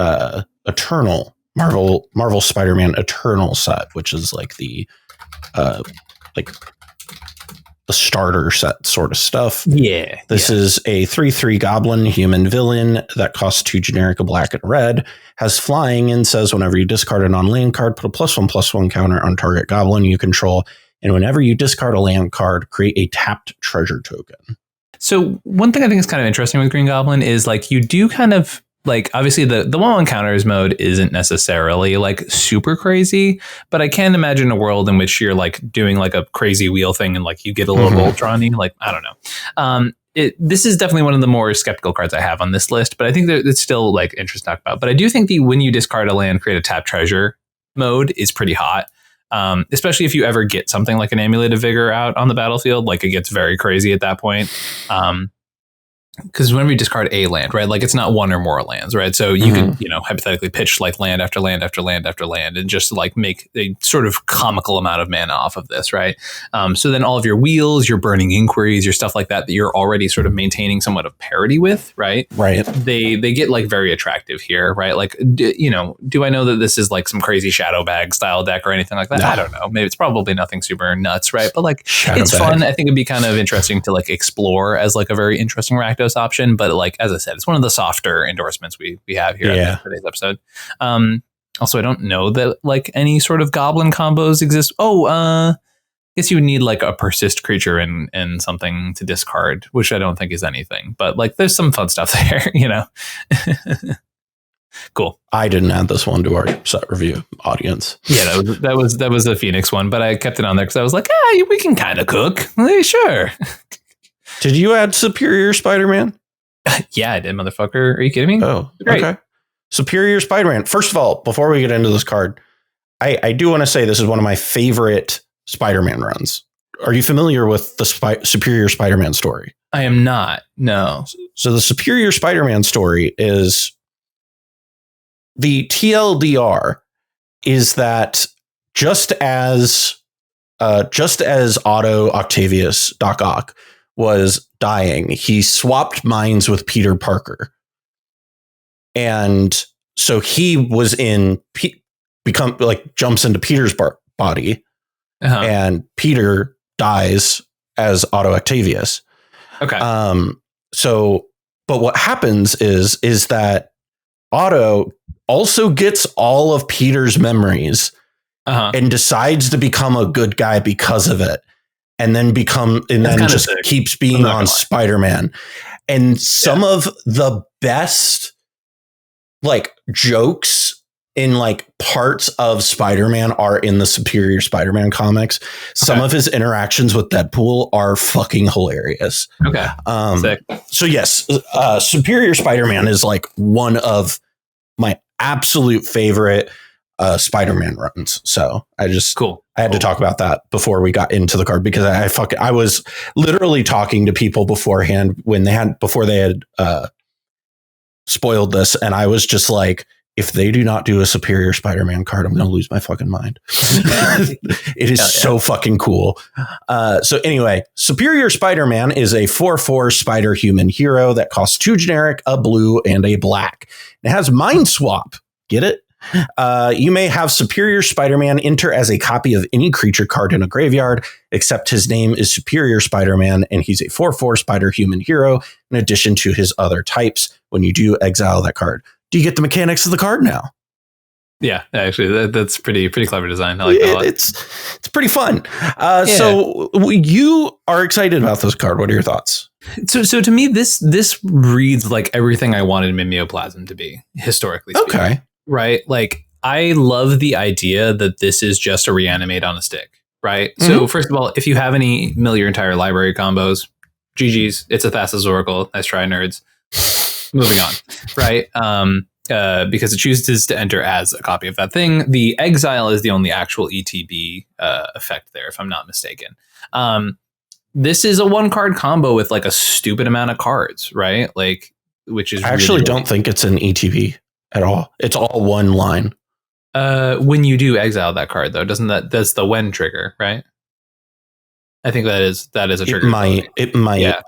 Eternal Marvel Spider-Man Eternal set, which is like the starter set sort of stuff. Yeah. This is a 3/3 goblin human villain that costs 2 generic, a black and red, has flying, and says whenever you discard a non-land card, put a +1/+1 counter on target goblin you control, and whenever you discard a land card, create a tapped treasure token. So one thing I think is kind of interesting with Green Goblin is like you do kind of like, obviously the 1/1 counters mode isn't necessarily like super crazy, but I can imagine a world in which you're like doing like a crazy wheel thing and like you get a little Voltron-y, like, I don't know. This is definitely one of the more skeptical cards I have on this list, but I think that it's still like interesting to talk about. But I do think the when you discard a land, create a tap treasure mode is pretty hot. Especially if you ever get something like an Amulet of Vigor out on the battlefield, like it gets very crazy at that point. Because whenever you discard a land, right, like it's not one or more lands, right? So you could, you know, hypothetically pitch like land after land after land after land and just like make a sort of comical amount of mana off of this, right? So then all of your wheels, your burning inquiries, your stuff like that you're already sort of maintaining somewhat of parity with, right? Right. They get like very attractive here, right? Like, you know, do I know that this is like some crazy shadow bag style deck or anything like that? No. I don't know. Maybe it's probably nothing super nuts, right? But like it's fun. I think it'd be kind of interesting to like explore as like a very interesting Rakdos option. But like, as I said, it's one of the softer endorsements we have here in today's episode. Also, I don't know that like any sort of goblin combos exist. I guess you would need like a persist creature and something to discard, which I don't think is anything. But like, there's some fun stuff there, you know. Cool. I didn't add this one to our set review audience. Yeah, that was a Phoenix one, but I kept it on there because I was like, we can kind of cook. Sure. Did you add Superior Spider-Man? Yeah, I did, motherfucker. Are you kidding me? Oh, great. Okay. Superior Spider-Man. First of all, before we get into this card, I do want to say this is one of my favorite Spider-Man runs. are you familiar with the Superior Spider-Man story? I am not. No. So the Superior Spider-Man story is the TLDR is that just as Otto Octavius Doc Ock was dying, he swapped minds with Peter Parker. And so he was jumps into Peter's body, and Peter dies as Otto Octavius. Okay. But what happens is that Otto also gets all of Peter's memories and decides to become a good guy because of it. And then just keeps being on Spider-Man. And some of the best like jokes in like parts of Spider-Man are in the Superior Spider-Man comics. Some of his interactions with Deadpool are fucking hilarious. Okay. So yes, Superior Spider-Man is like one of my absolute favorite Spider-Man runs. So I had to talk about that before we got into the card, because I was literally talking to people beforehand before they had spoiled this, and I was just like, if they do not do a Superior Spider-Man card, I'm going to lose my fucking mind. It is so fucking cool. So anyway, Superior Spider-Man is a 4/4 spider-human hero that costs 2 generic, a blue, and a black. It has Mind Swap. Get it? You may have Superior Spider-Man enter as a copy of any creature card in a graveyard, except his name is Superior Spider-Man, and he's a 4/4 spider-human hero in addition to his other types. When you do exile that card, do you get the mechanics of the card now? Yeah, actually, that's pretty clever design. I like that a lot. It's pretty fun. So you are excited about this card. What are your thoughts? So to me, this reads like everything I wanted Mimeoplasm to be, historically speaking. Okay. Right? Like, I love the idea that this is just a reanimate on a stick, right? Mm-hmm. So first of all, if you have any mill your entire library combos, GG's, it's a Thassa's Oracle. Nice try, nerds. Moving on, right? Because it chooses to enter as a copy of that thing. The exile is the only actual ETB effect there, if I'm not mistaken. This is a 1-card combo with like a stupid amount of cards, right? Like, which is I actually don't think it's an ETB at all. It's all one line. When you do exile that card, though, that's the when trigger, right? I think that is a trigger. It might. Yeah.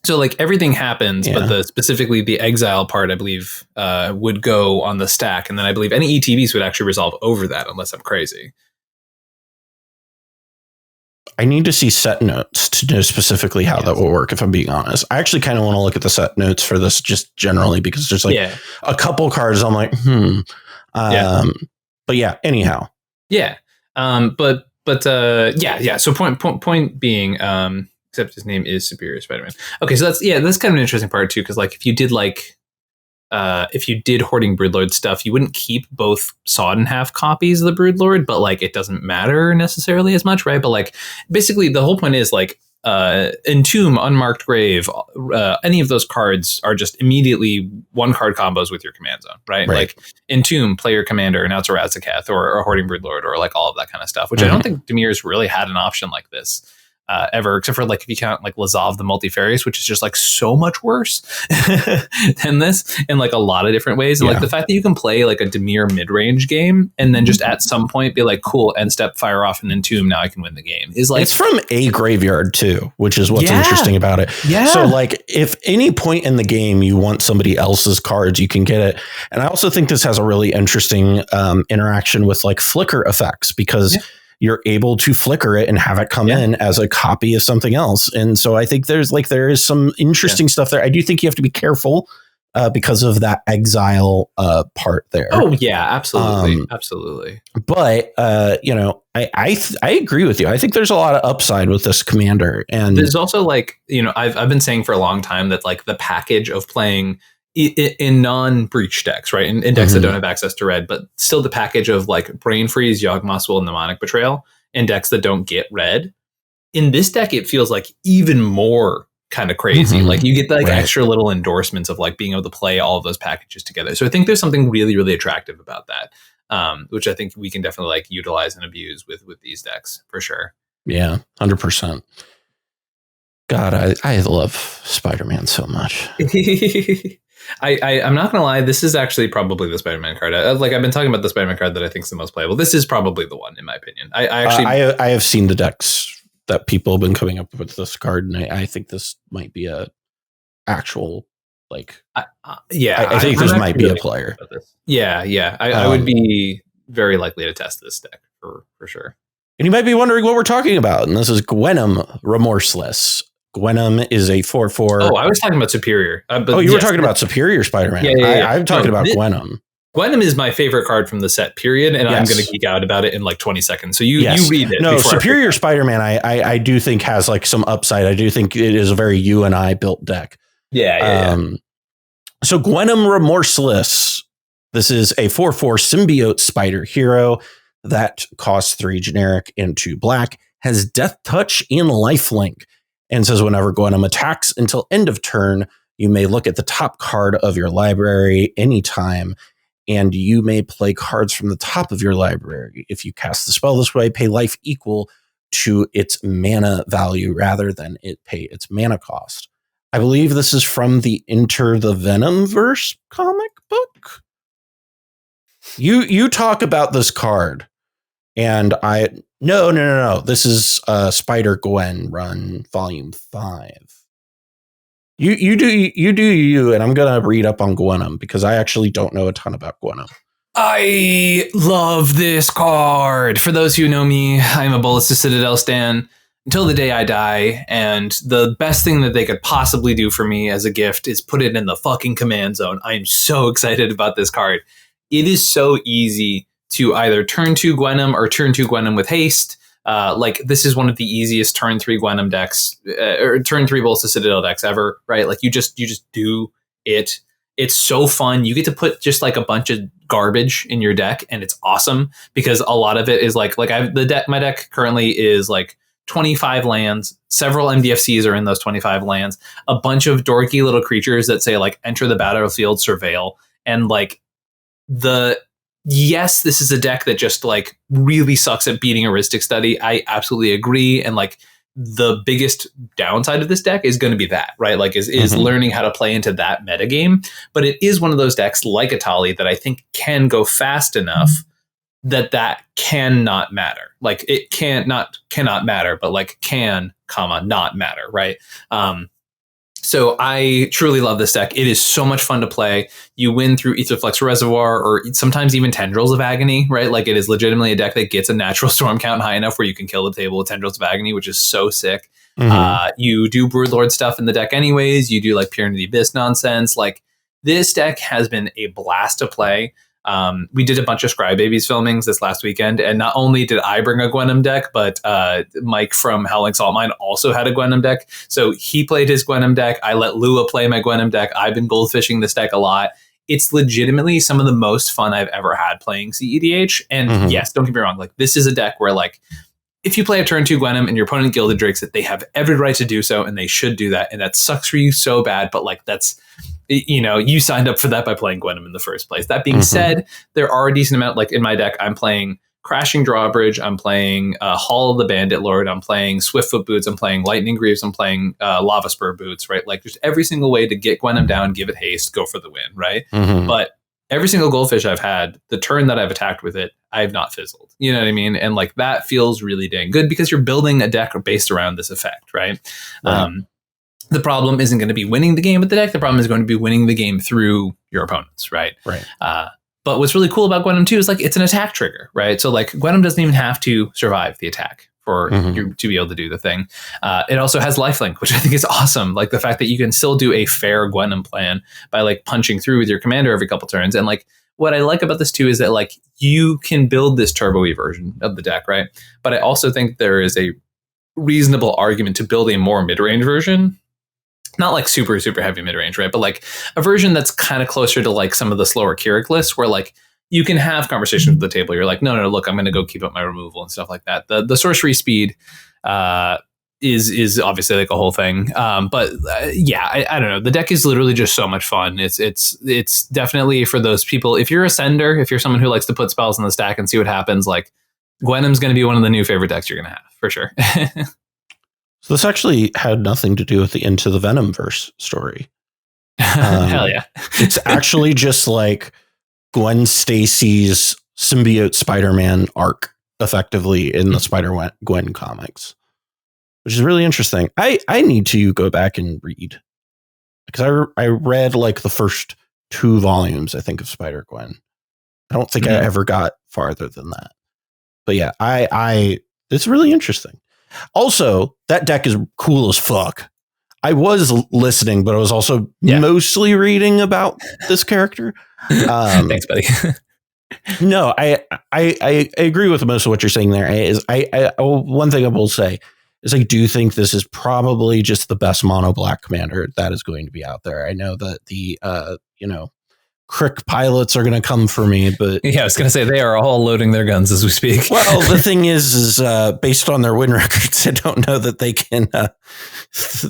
So like everything happens, but specifically the exile part, I believe, would go on the stack, and then I believe any ETBs would actually resolve over that, unless I'm crazy. I need to see set notes to know specifically how that will work, if I'm being honest. I actually kind of want to look at the set notes for this just generally, because there's like a couple cards I'm like, But yeah, anyhow. Yeah. So point being, except his name is Superior Spider-Man. Okay, so that's kind of an interesting part too, because like if you did Hoarding Broodlord stuff, you wouldn't keep both sawed in half copies of the Broodlord, but like it doesn't matter necessarily as much, right? But like basically the whole point is like Entomb, Unmarked Grave, any of those cards are just immediately 1-card combos with your command zone, right? Like Entomb, play your commander, and now it's a Razaketh or Hoarding Broodlord or like all of that kind of stuff, which I don't think Demir's really had an option like this. Ever, except for like if you count like Lazav the Multifarious, which is just like so much worse than this in like a lot of different ways. And like the fact that you can play like a Dimir mid-range game and then just at some point be like, cool, end step, fire off an Entomb, now I can win the game, is like, it's from a graveyard too, which is what's interesting about it. So like if any point in the game you want somebody else's cards, you can get it. And I also think this has a really interesting interaction with like flicker effects, because you're able to flicker it and have it come in as a copy of something else. And so I think there is some interesting stuff there. I do think you have to be careful because of that exile part there. Oh yeah, absolutely. Absolutely. But I agree with you. I think there's a lot of upside with this commander. And there's also like, I've been saying for a long time that like the package of playing in non-breach decks, right? In decks that don't have access to red, but still the package of like Brain Freeze, Yawgmoth's Will, and Mnemonic Betrayal in decks that don't get red. In this deck, it feels like even more kind of crazy. Like you get like extra little endorsements of like being able to play all of those packages together. So I think there's something really, really attractive about that, which I think we can definitely like utilize and abuse with these decks for sure. Yeah, 100%. God, I love Spider-Man so much. I'm not gonna lie. This is actually probably the Spider-Man card. I've been talking about the Spider-Man card that I think is the most playable. This is probably the one, in my opinion. I have seen the decks that people have been coming up with this card, and I think this might be a actual I think this might be a player. Yeah. I would be very likely to test this deck for sure. And you might be wondering what we're talking about, and this is Gwenom Remorseless. Gwenom is a 4/4. Oh, I was talking about Superior. You were talking about Superior Spider-Man. Yeah. I'm talking about Gwenom. Gwenom is my favorite card from the set, period, and I'm going to geek out about it in 20 seconds. So you read it. No, Superior Spider-Man, I do think has some upside. I do think it is a very you and I built deck. Yeah. So Gwenom Remorseless. This is a 4/4 symbiote spider hero that costs 3 generic and 2 black, has Death Touch and Lifelink, and says whenever Gwenom attacks until end of turn, you may look at the top card of your library anytime, and you may play cards from the top of your library. If you cast the spell this way, pay life equal to its mana value rather than pay its mana cost. I believe this is from the Enter the Venomverse comic book. You talk about this card, and no. This is Spider Gwen Run Volume 5. You do you, and I'm gonna read up on Gwenom because I actually don't know a ton about Gwenom. I love this card. For those who know me, I'm a Bullets to Citadel stan until the day I die, and the best thing that they could possibly do for me as a gift is put it in the fucking command zone. I am so excited about this card. It is so easy to either turn 2 Gwenom or turn 2 Gwenom with haste. This is one of the easiest turn 3 Gwenom decks or turn 3 Bullets to Citadel decks ever, right? You just do it. It's so fun. You get to put just a bunch of garbage in your deck, and it's awesome because a lot of it is my deck currently is 25 lands. Several MDFCs are in those 25 lands. A bunch of dorky little creatures that say enter the battlefield, surveil, and yes, this is a deck that just really sucks at beating heuristic study. I absolutely agree. And the biggest downside of this deck is going to be that, right? Is learning how to play into that metagame. But it is one of those decks like Atali that I think can go fast enough that cannot matter. It cannot matter, but can, not matter, right? So I truly love this deck. It is so much fun to play. You win through Aetherflux Reservoir or sometimes even Tendrils of Agony, right? It is legitimately a deck that gets a natural storm count high enough where you can kill the table with Tendrils of Agony, which is so sick. You do Broodlord stuff in the deck anyways. You do Peer into the Abyss nonsense. This deck has been a blast to play. We did a bunch of Scrybabies filmings this last weekend, and not only did I bring a Gwenom deck, but Mike from Howling Saltmine also had a Gwenom deck. So he played his Gwenom deck. I let Lua play my Gwenom deck. I've been goldfishing this deck a lot. It's legitimately some of the most fun I've ever had playing cEDH. And yes, don't get me wrong. This is a deck where if you play a turn 2 Gwenom and your opponent Gilded Drakes it, they have every right to do so, and they should do that. And that sucks for you so bad, but that's... you signed up for that by playing Gwenom in the first place. That being said, there are a decent amount, in my deck, I'm playing Crashing Drawbridge, I'm playing Hall of the Bandit Lord, I'm playing Swiftfoot Boots, I'm playing Lightning Greaves, I'm playing Lava Spur Boots, right? Just every single way to get Gwenom down, give it haste, go for the win, right? But every single Goldfish I've had, the turn that I've attacked with it, I have not fizzled. You know what I mean? And that feels really dang good because you're building a deck based around this effect, right? The problem isn't going to be winning the game with the deck. The problem is going to be winning the game through your opponents, right? Right. But what's really cool about Gwenom too is it's an attack trigger, right? So Gwenom doesn't even have to survive the attack for you to be able to do the thing. It also has lifelink, which I think is awesome. The fact that you can still do a fair Gwenom plan by punching through with your commander every couple turns. And what I like about this too is that you can build this turbo-y version of the deck, right? But I also think there is a reasonable argument to build a more mid-range version. Not super, super heavy mid-range, right? But a version that's kind of closer to some of the slower Keurig lists where you can have conversations with the table. You're no, look, I'm going to go keep up my removal and stuff like that. The sorcery speed is obviously a whole thing. But I don't know. The deck is literally just so much fun. It's definitely for those people. If you're a sender, if you're someone who likes to put spells in the stack and see what happens, Gwenum's going to be one of the new favorite decks you're going to have for sure. So this actually had nothing to do with the Into the Venomverse story. Hell yeah. It's actually just like Gwen Stacy's symbiote Spider-Man arc effectively in the Spider-Gwen comics, which is really interesting. I need to go back and read because I read like the first 2 volumes, I think, of Spider-Gwen. I don't think I ever got farther than that. But yeah, it's really interesting. Also, that deck is cool as fuck. I was listening, but I was also mostly reading about this character. Thanks, buddy. No, I agree with most of what you're saying there. One thing I will say is I do think this is probably just the best mono black commander that is going to be out there. I know that the Crick pilots are going to come for me, but yeah, I was going to say they are all loading their guns as we speak. Well, the thing is based on their win records, I don't know that they can.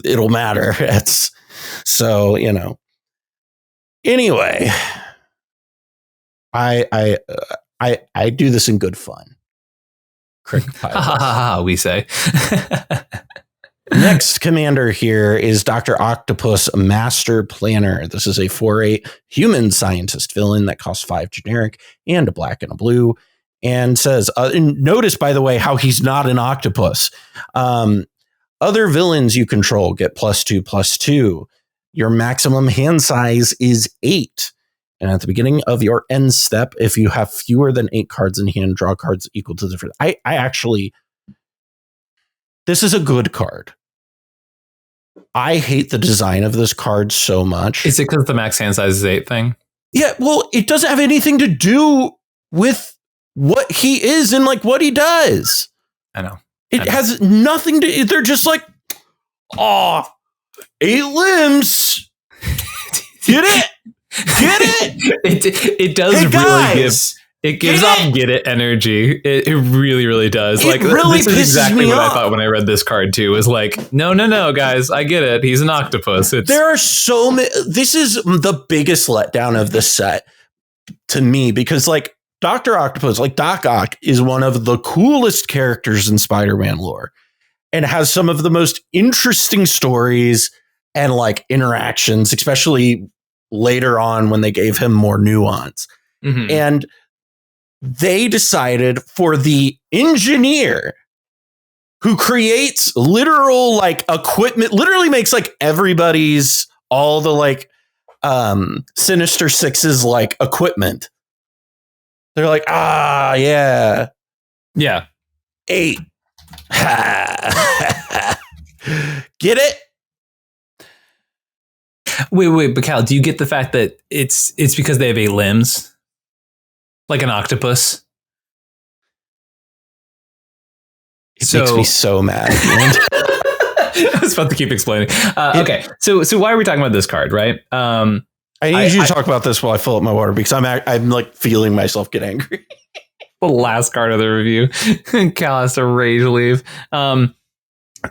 It'll matter. It's so Anyway, I do this in good fun. Crick pilots, we say. Next commander here is Dr. Octopus Master Planner. This is a 4/8 human scientist villain that costs 5 generic and a black and a blue. And says, notice, by the way, how he's not an octopus. Other villains you control get +2/+2. Your maximum hand size is 8. And at the beginning of your end step, if you have fewer than 8 cards in hand, draw cards equal to the difference. I actually, this is a good card. I hate the design of this card so much. Is it because the max hand size is 8 thing? Yeah, well, it doesn't have anything to do with what he is and like what he does. I know. It has nothing to, they're just like, 8 limbs. Get it? Get it? It does hey, really guys, it gives off get it energy. It really, really does. It like really this is exactly me what off. I thought when I read this card too. Was like, no, guys, I get it. He's an octopus. There are so many. This is the biggest letdown of the set to me because like Dr. Octopus, like Doc Ock, is one of the coolest characters in Spider-Man lore and has some of the most interesting stories and like interactions, especially later on when they gave him more nuance. Mm-hmm. And they decided for the engineer who creates literal like equipment, literally makes like everybody's all the like Sinister Six's like equipment. They're like, yeah. 8. Get it? Wait, but Cal, do you get the fact that it's because they have 8 limbs? Like an octopus? It makes me so mad. I was about to keep explaining. Okay, so why are we talking about this card, right? I need you to talk about this while I fill up my water because I'm like feeling myself get angry. The last card of the review. Cal has to rage leave.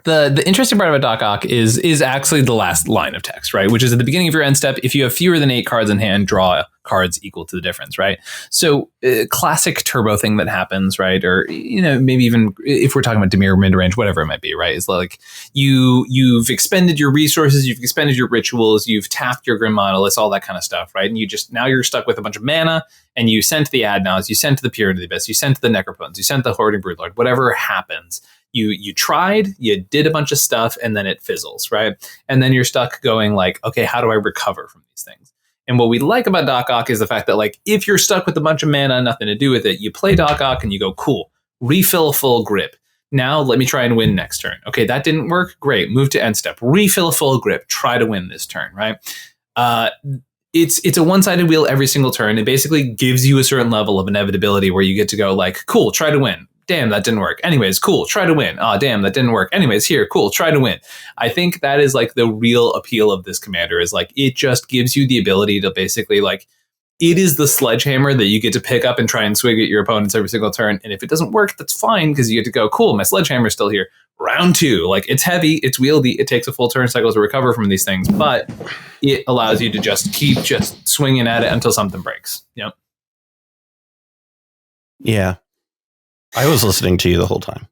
The interesting part about Doc Ock is actually the last line of text, right? Which is at the beginning of your end step. If you have fewer than 8 cards in hand, draw cards equal to the difference, right? So classic turbo thing that happens, right? Or, maybe even if we're talking about Dimir mid-range, whatever it might be, right? Is like you've expended your resources, you've expended your rituals, you've tapped your Grim Monoliths, all that kind of stuff, right? And now you're stuck with a bunch of mana and you sent the Adnons, you sent the Pure into the Abyss, you sent the Necropotence, you sent the Hoarding Broodlord, whatever happens. You tried, you did a bunch of stuff, and then it fizzles, right? And then you're stuck going like, okay, how do I recover from these things? And what we like about Doc Ock is the fact that like, if you're stuck with a bunch of mana, nothing to do with it, you play Doc Ock and you go, cool, refill full grip. Now let me try and win next turn. Okay, that didn't work. Great, move to end step, refill full grip, try to win this turn, right? It's a one-sided wheel every single turn. It basically gives you a certain level of inevitability where you get to go like, cool, try to win. Damn, that didn't work. Anyways, cool, try to win. Oh, damn, that didn't work. Anyways, here, cool, try to win. I think that is like the real appeal of this commander is like, it just gives you the ability to basically like, it is the sledgehammer that you get to pick up and try and swing at your opponents every single turn. And if it doesn't work, that's fine because you get to go, cool, my sledgehammer's still here. Round 2, like it's heavy, it's wieldy, it takes a full turn cycle to recover from these things, but it allows you to just keep just swinging at it until something breaks. Yep. Yeah. I was listening to you the whole time.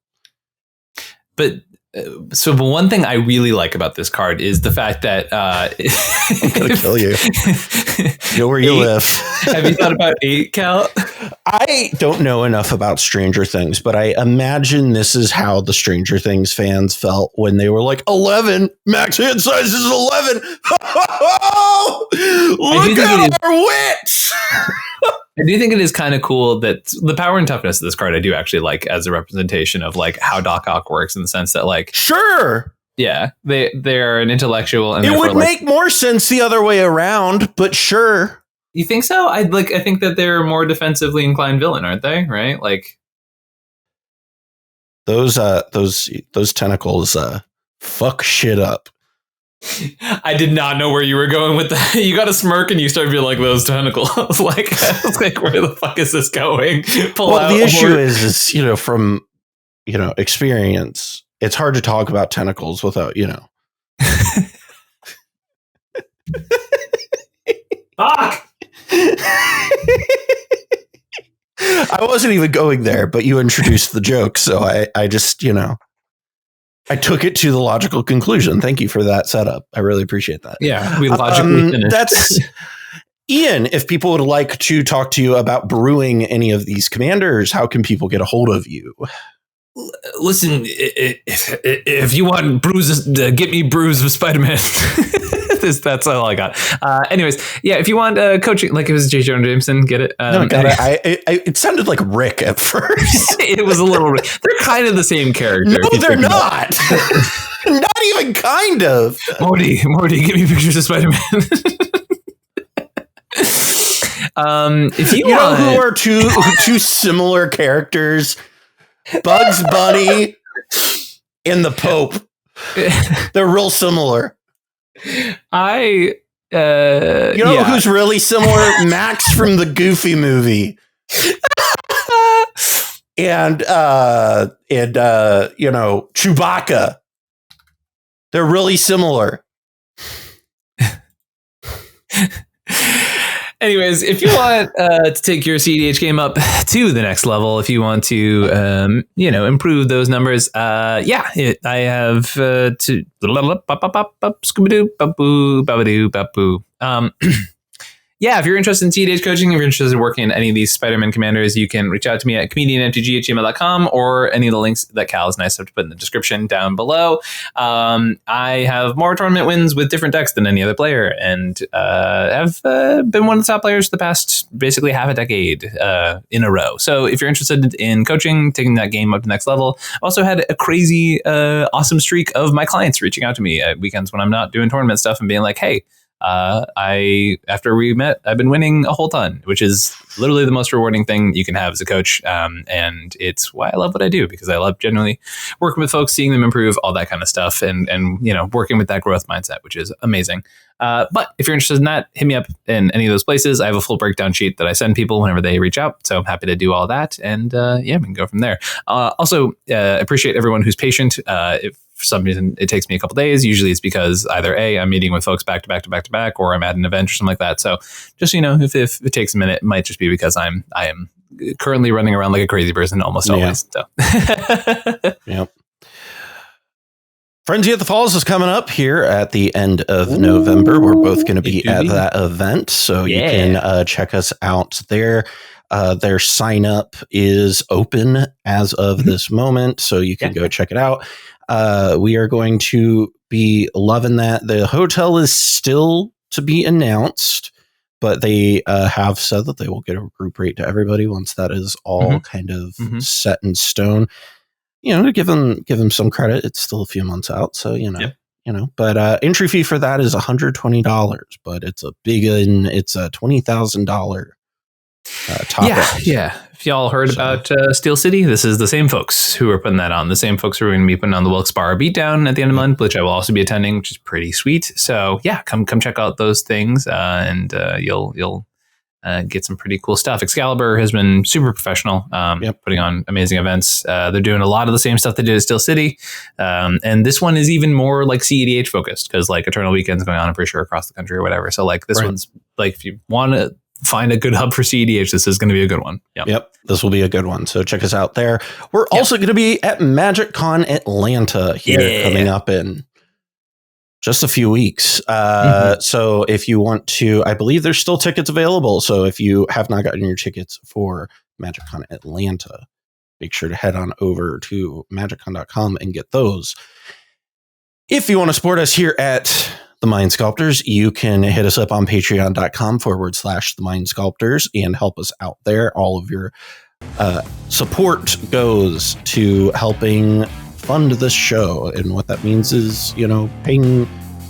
But so the one thing I really like about this card is the fact that I'm gonna kill you. Know where you live. Have you thought about 8 Cal? I don't know enough about Stranger Things, but I imagine this is how the Stranger Things fans felt when they were like 11. Max hand size is 11. Look at our wits. I do think it is kind of cool that the power and toughness of this card I do actually like as a representation of like how Doc Ock works, in the sense that like sure, yeah, they're an intellectual, and it would make more sense the other way around, but sure. You think so? I think that they're a more defensively inclined villain, aren't they? Right? Like those tentacles fuck shit up. I did not know where you were going with that. You got a smirk and you started being like, those tentacles. I was like, where the fuck is this going? The issue is, from, experience, it's hard to talk about tentacles without, Fuck! I wasn't even going there, but you introduced the joke. So I just, I took it to the logical conclusion. Thank you for that setup. I really appreciate that. Yeah, we logically finished. That's Ian. If people would like to talk to you about brewing any of these commanders, how can people get a hold of you? Listen, if you want bruises, get me brews with Spider-Man. That's all I got. Anyways, yeah, if you want coaching, like it was J. Jonah Jameson, get it? No, got it. It sounded like Rick at first. It was a little Rick. They're kind of the same character. No, they're not. Not even kind of. Morty, get me pictures of Spider-Man. If you know who are two similar characters? Bugs Bunny and the Pope. They're real similar. You know who's really similar? Max from the Goofy movie. and Chewbacca. They're really similar. Anyways, if you want to take your cEDH game up to the next level, if you want to, improve those numbers, I have to yeah, if you're interested in cEDH coaching, if you're interested in working in any of these Spider-Man commanders, you can reach out to me at comedianmtg@gmail.com or any of the links that Cal is nice enough to put in the description down below. I have more tournament wins with different decks than any other player, and have been one of the top players the past basically half a decade in a row. So if you're interested in coaching, taking that game up to the next level, I also had a crazy, awesome streak of my clients reaching out to me at weekends when I'm not doing tournament stuff and being like, hey, after we met, I've been winning a whole ton, which is literally the most rewarding thing you can have as a coach. And it's why I love what I do, because I love generally working with folks, seeing them improve, all that kind of stuff. And working with that growth mindset, which is amazing. But if you're interested in that, hit me up in any of those places. I have a full breakdown sheet that I send people whenever they reach out. So I'm happy to do all that. And we can go from there. Also, appreciate everyone who's patient. If for some reason it takes me a couple days, usually it's because either A, I'm meeting with folks back to back, or I'm at an event or something like that. So just, if it takes a minute, it might just be because I am currently running around like a crazy person almost always. So yep. Frenzy at the Falls is coming up here at the end of November. We're both going to be at that event, so you can check us out there. Their sign up is open as of this moment, so you can go check it out. We are going to be loving that. The hotel is still to be announced, but they have said that they will get a group rate to everybody once that is all kind of set in stone. To give them some credit, it's still a few months out, so but entry fee for that is $120, but it's a big it's a $20,000 top. Yeah. If y'all heard about Steel City, this is the same folks who are putting that on. The same folks who are going to be putting on the Wilkes-Barre Beatdown at the end of the month, which I will also be attending, which is pretty sweet. So yeah, come check out those things, and you'll get some pretty cool stuff. Excalibur has been super professional, putting on amazing events. They're doing a lot of the same stuff they did at Steel City, and this one is even more like cEDH focused, because like Eternal Weekend's going on, I'm pretty sure, across the country or whatever. So like this one's like, if you want to find a good hub for CEDH, this is going to be a good one. Yep. This will be a good one. So check us out there. We're also going to be at MagicCon Atlanta here coming up in just a few weeks. So if you want to, I believe there's still tickets available. So if you have not gotten your tickets for MagicCon Atlanta, make sure to head on over to magiccon.com and get those. If you want to support us here at the Mind Sculptors, you can hit us up on patreon.com/the Mind Sculptors and help us out there. All of your support goes to helping fund this show. And what that means is, paying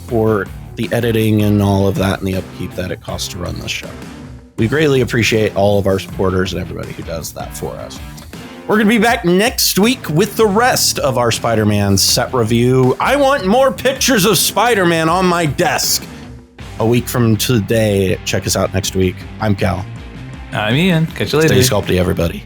for the editing and all of that and the upkeep that it costs to run this show. We greatly appreciate all of our supporters and everybody who does that for us. We're going to be back next week with the rest of our Spider-Man set review. I want more pictures of Spider-Man on my desk. A week from today. Check us out next week. I'm Cal. I'm Ian. Catch you later. Stay sculpty, everybody.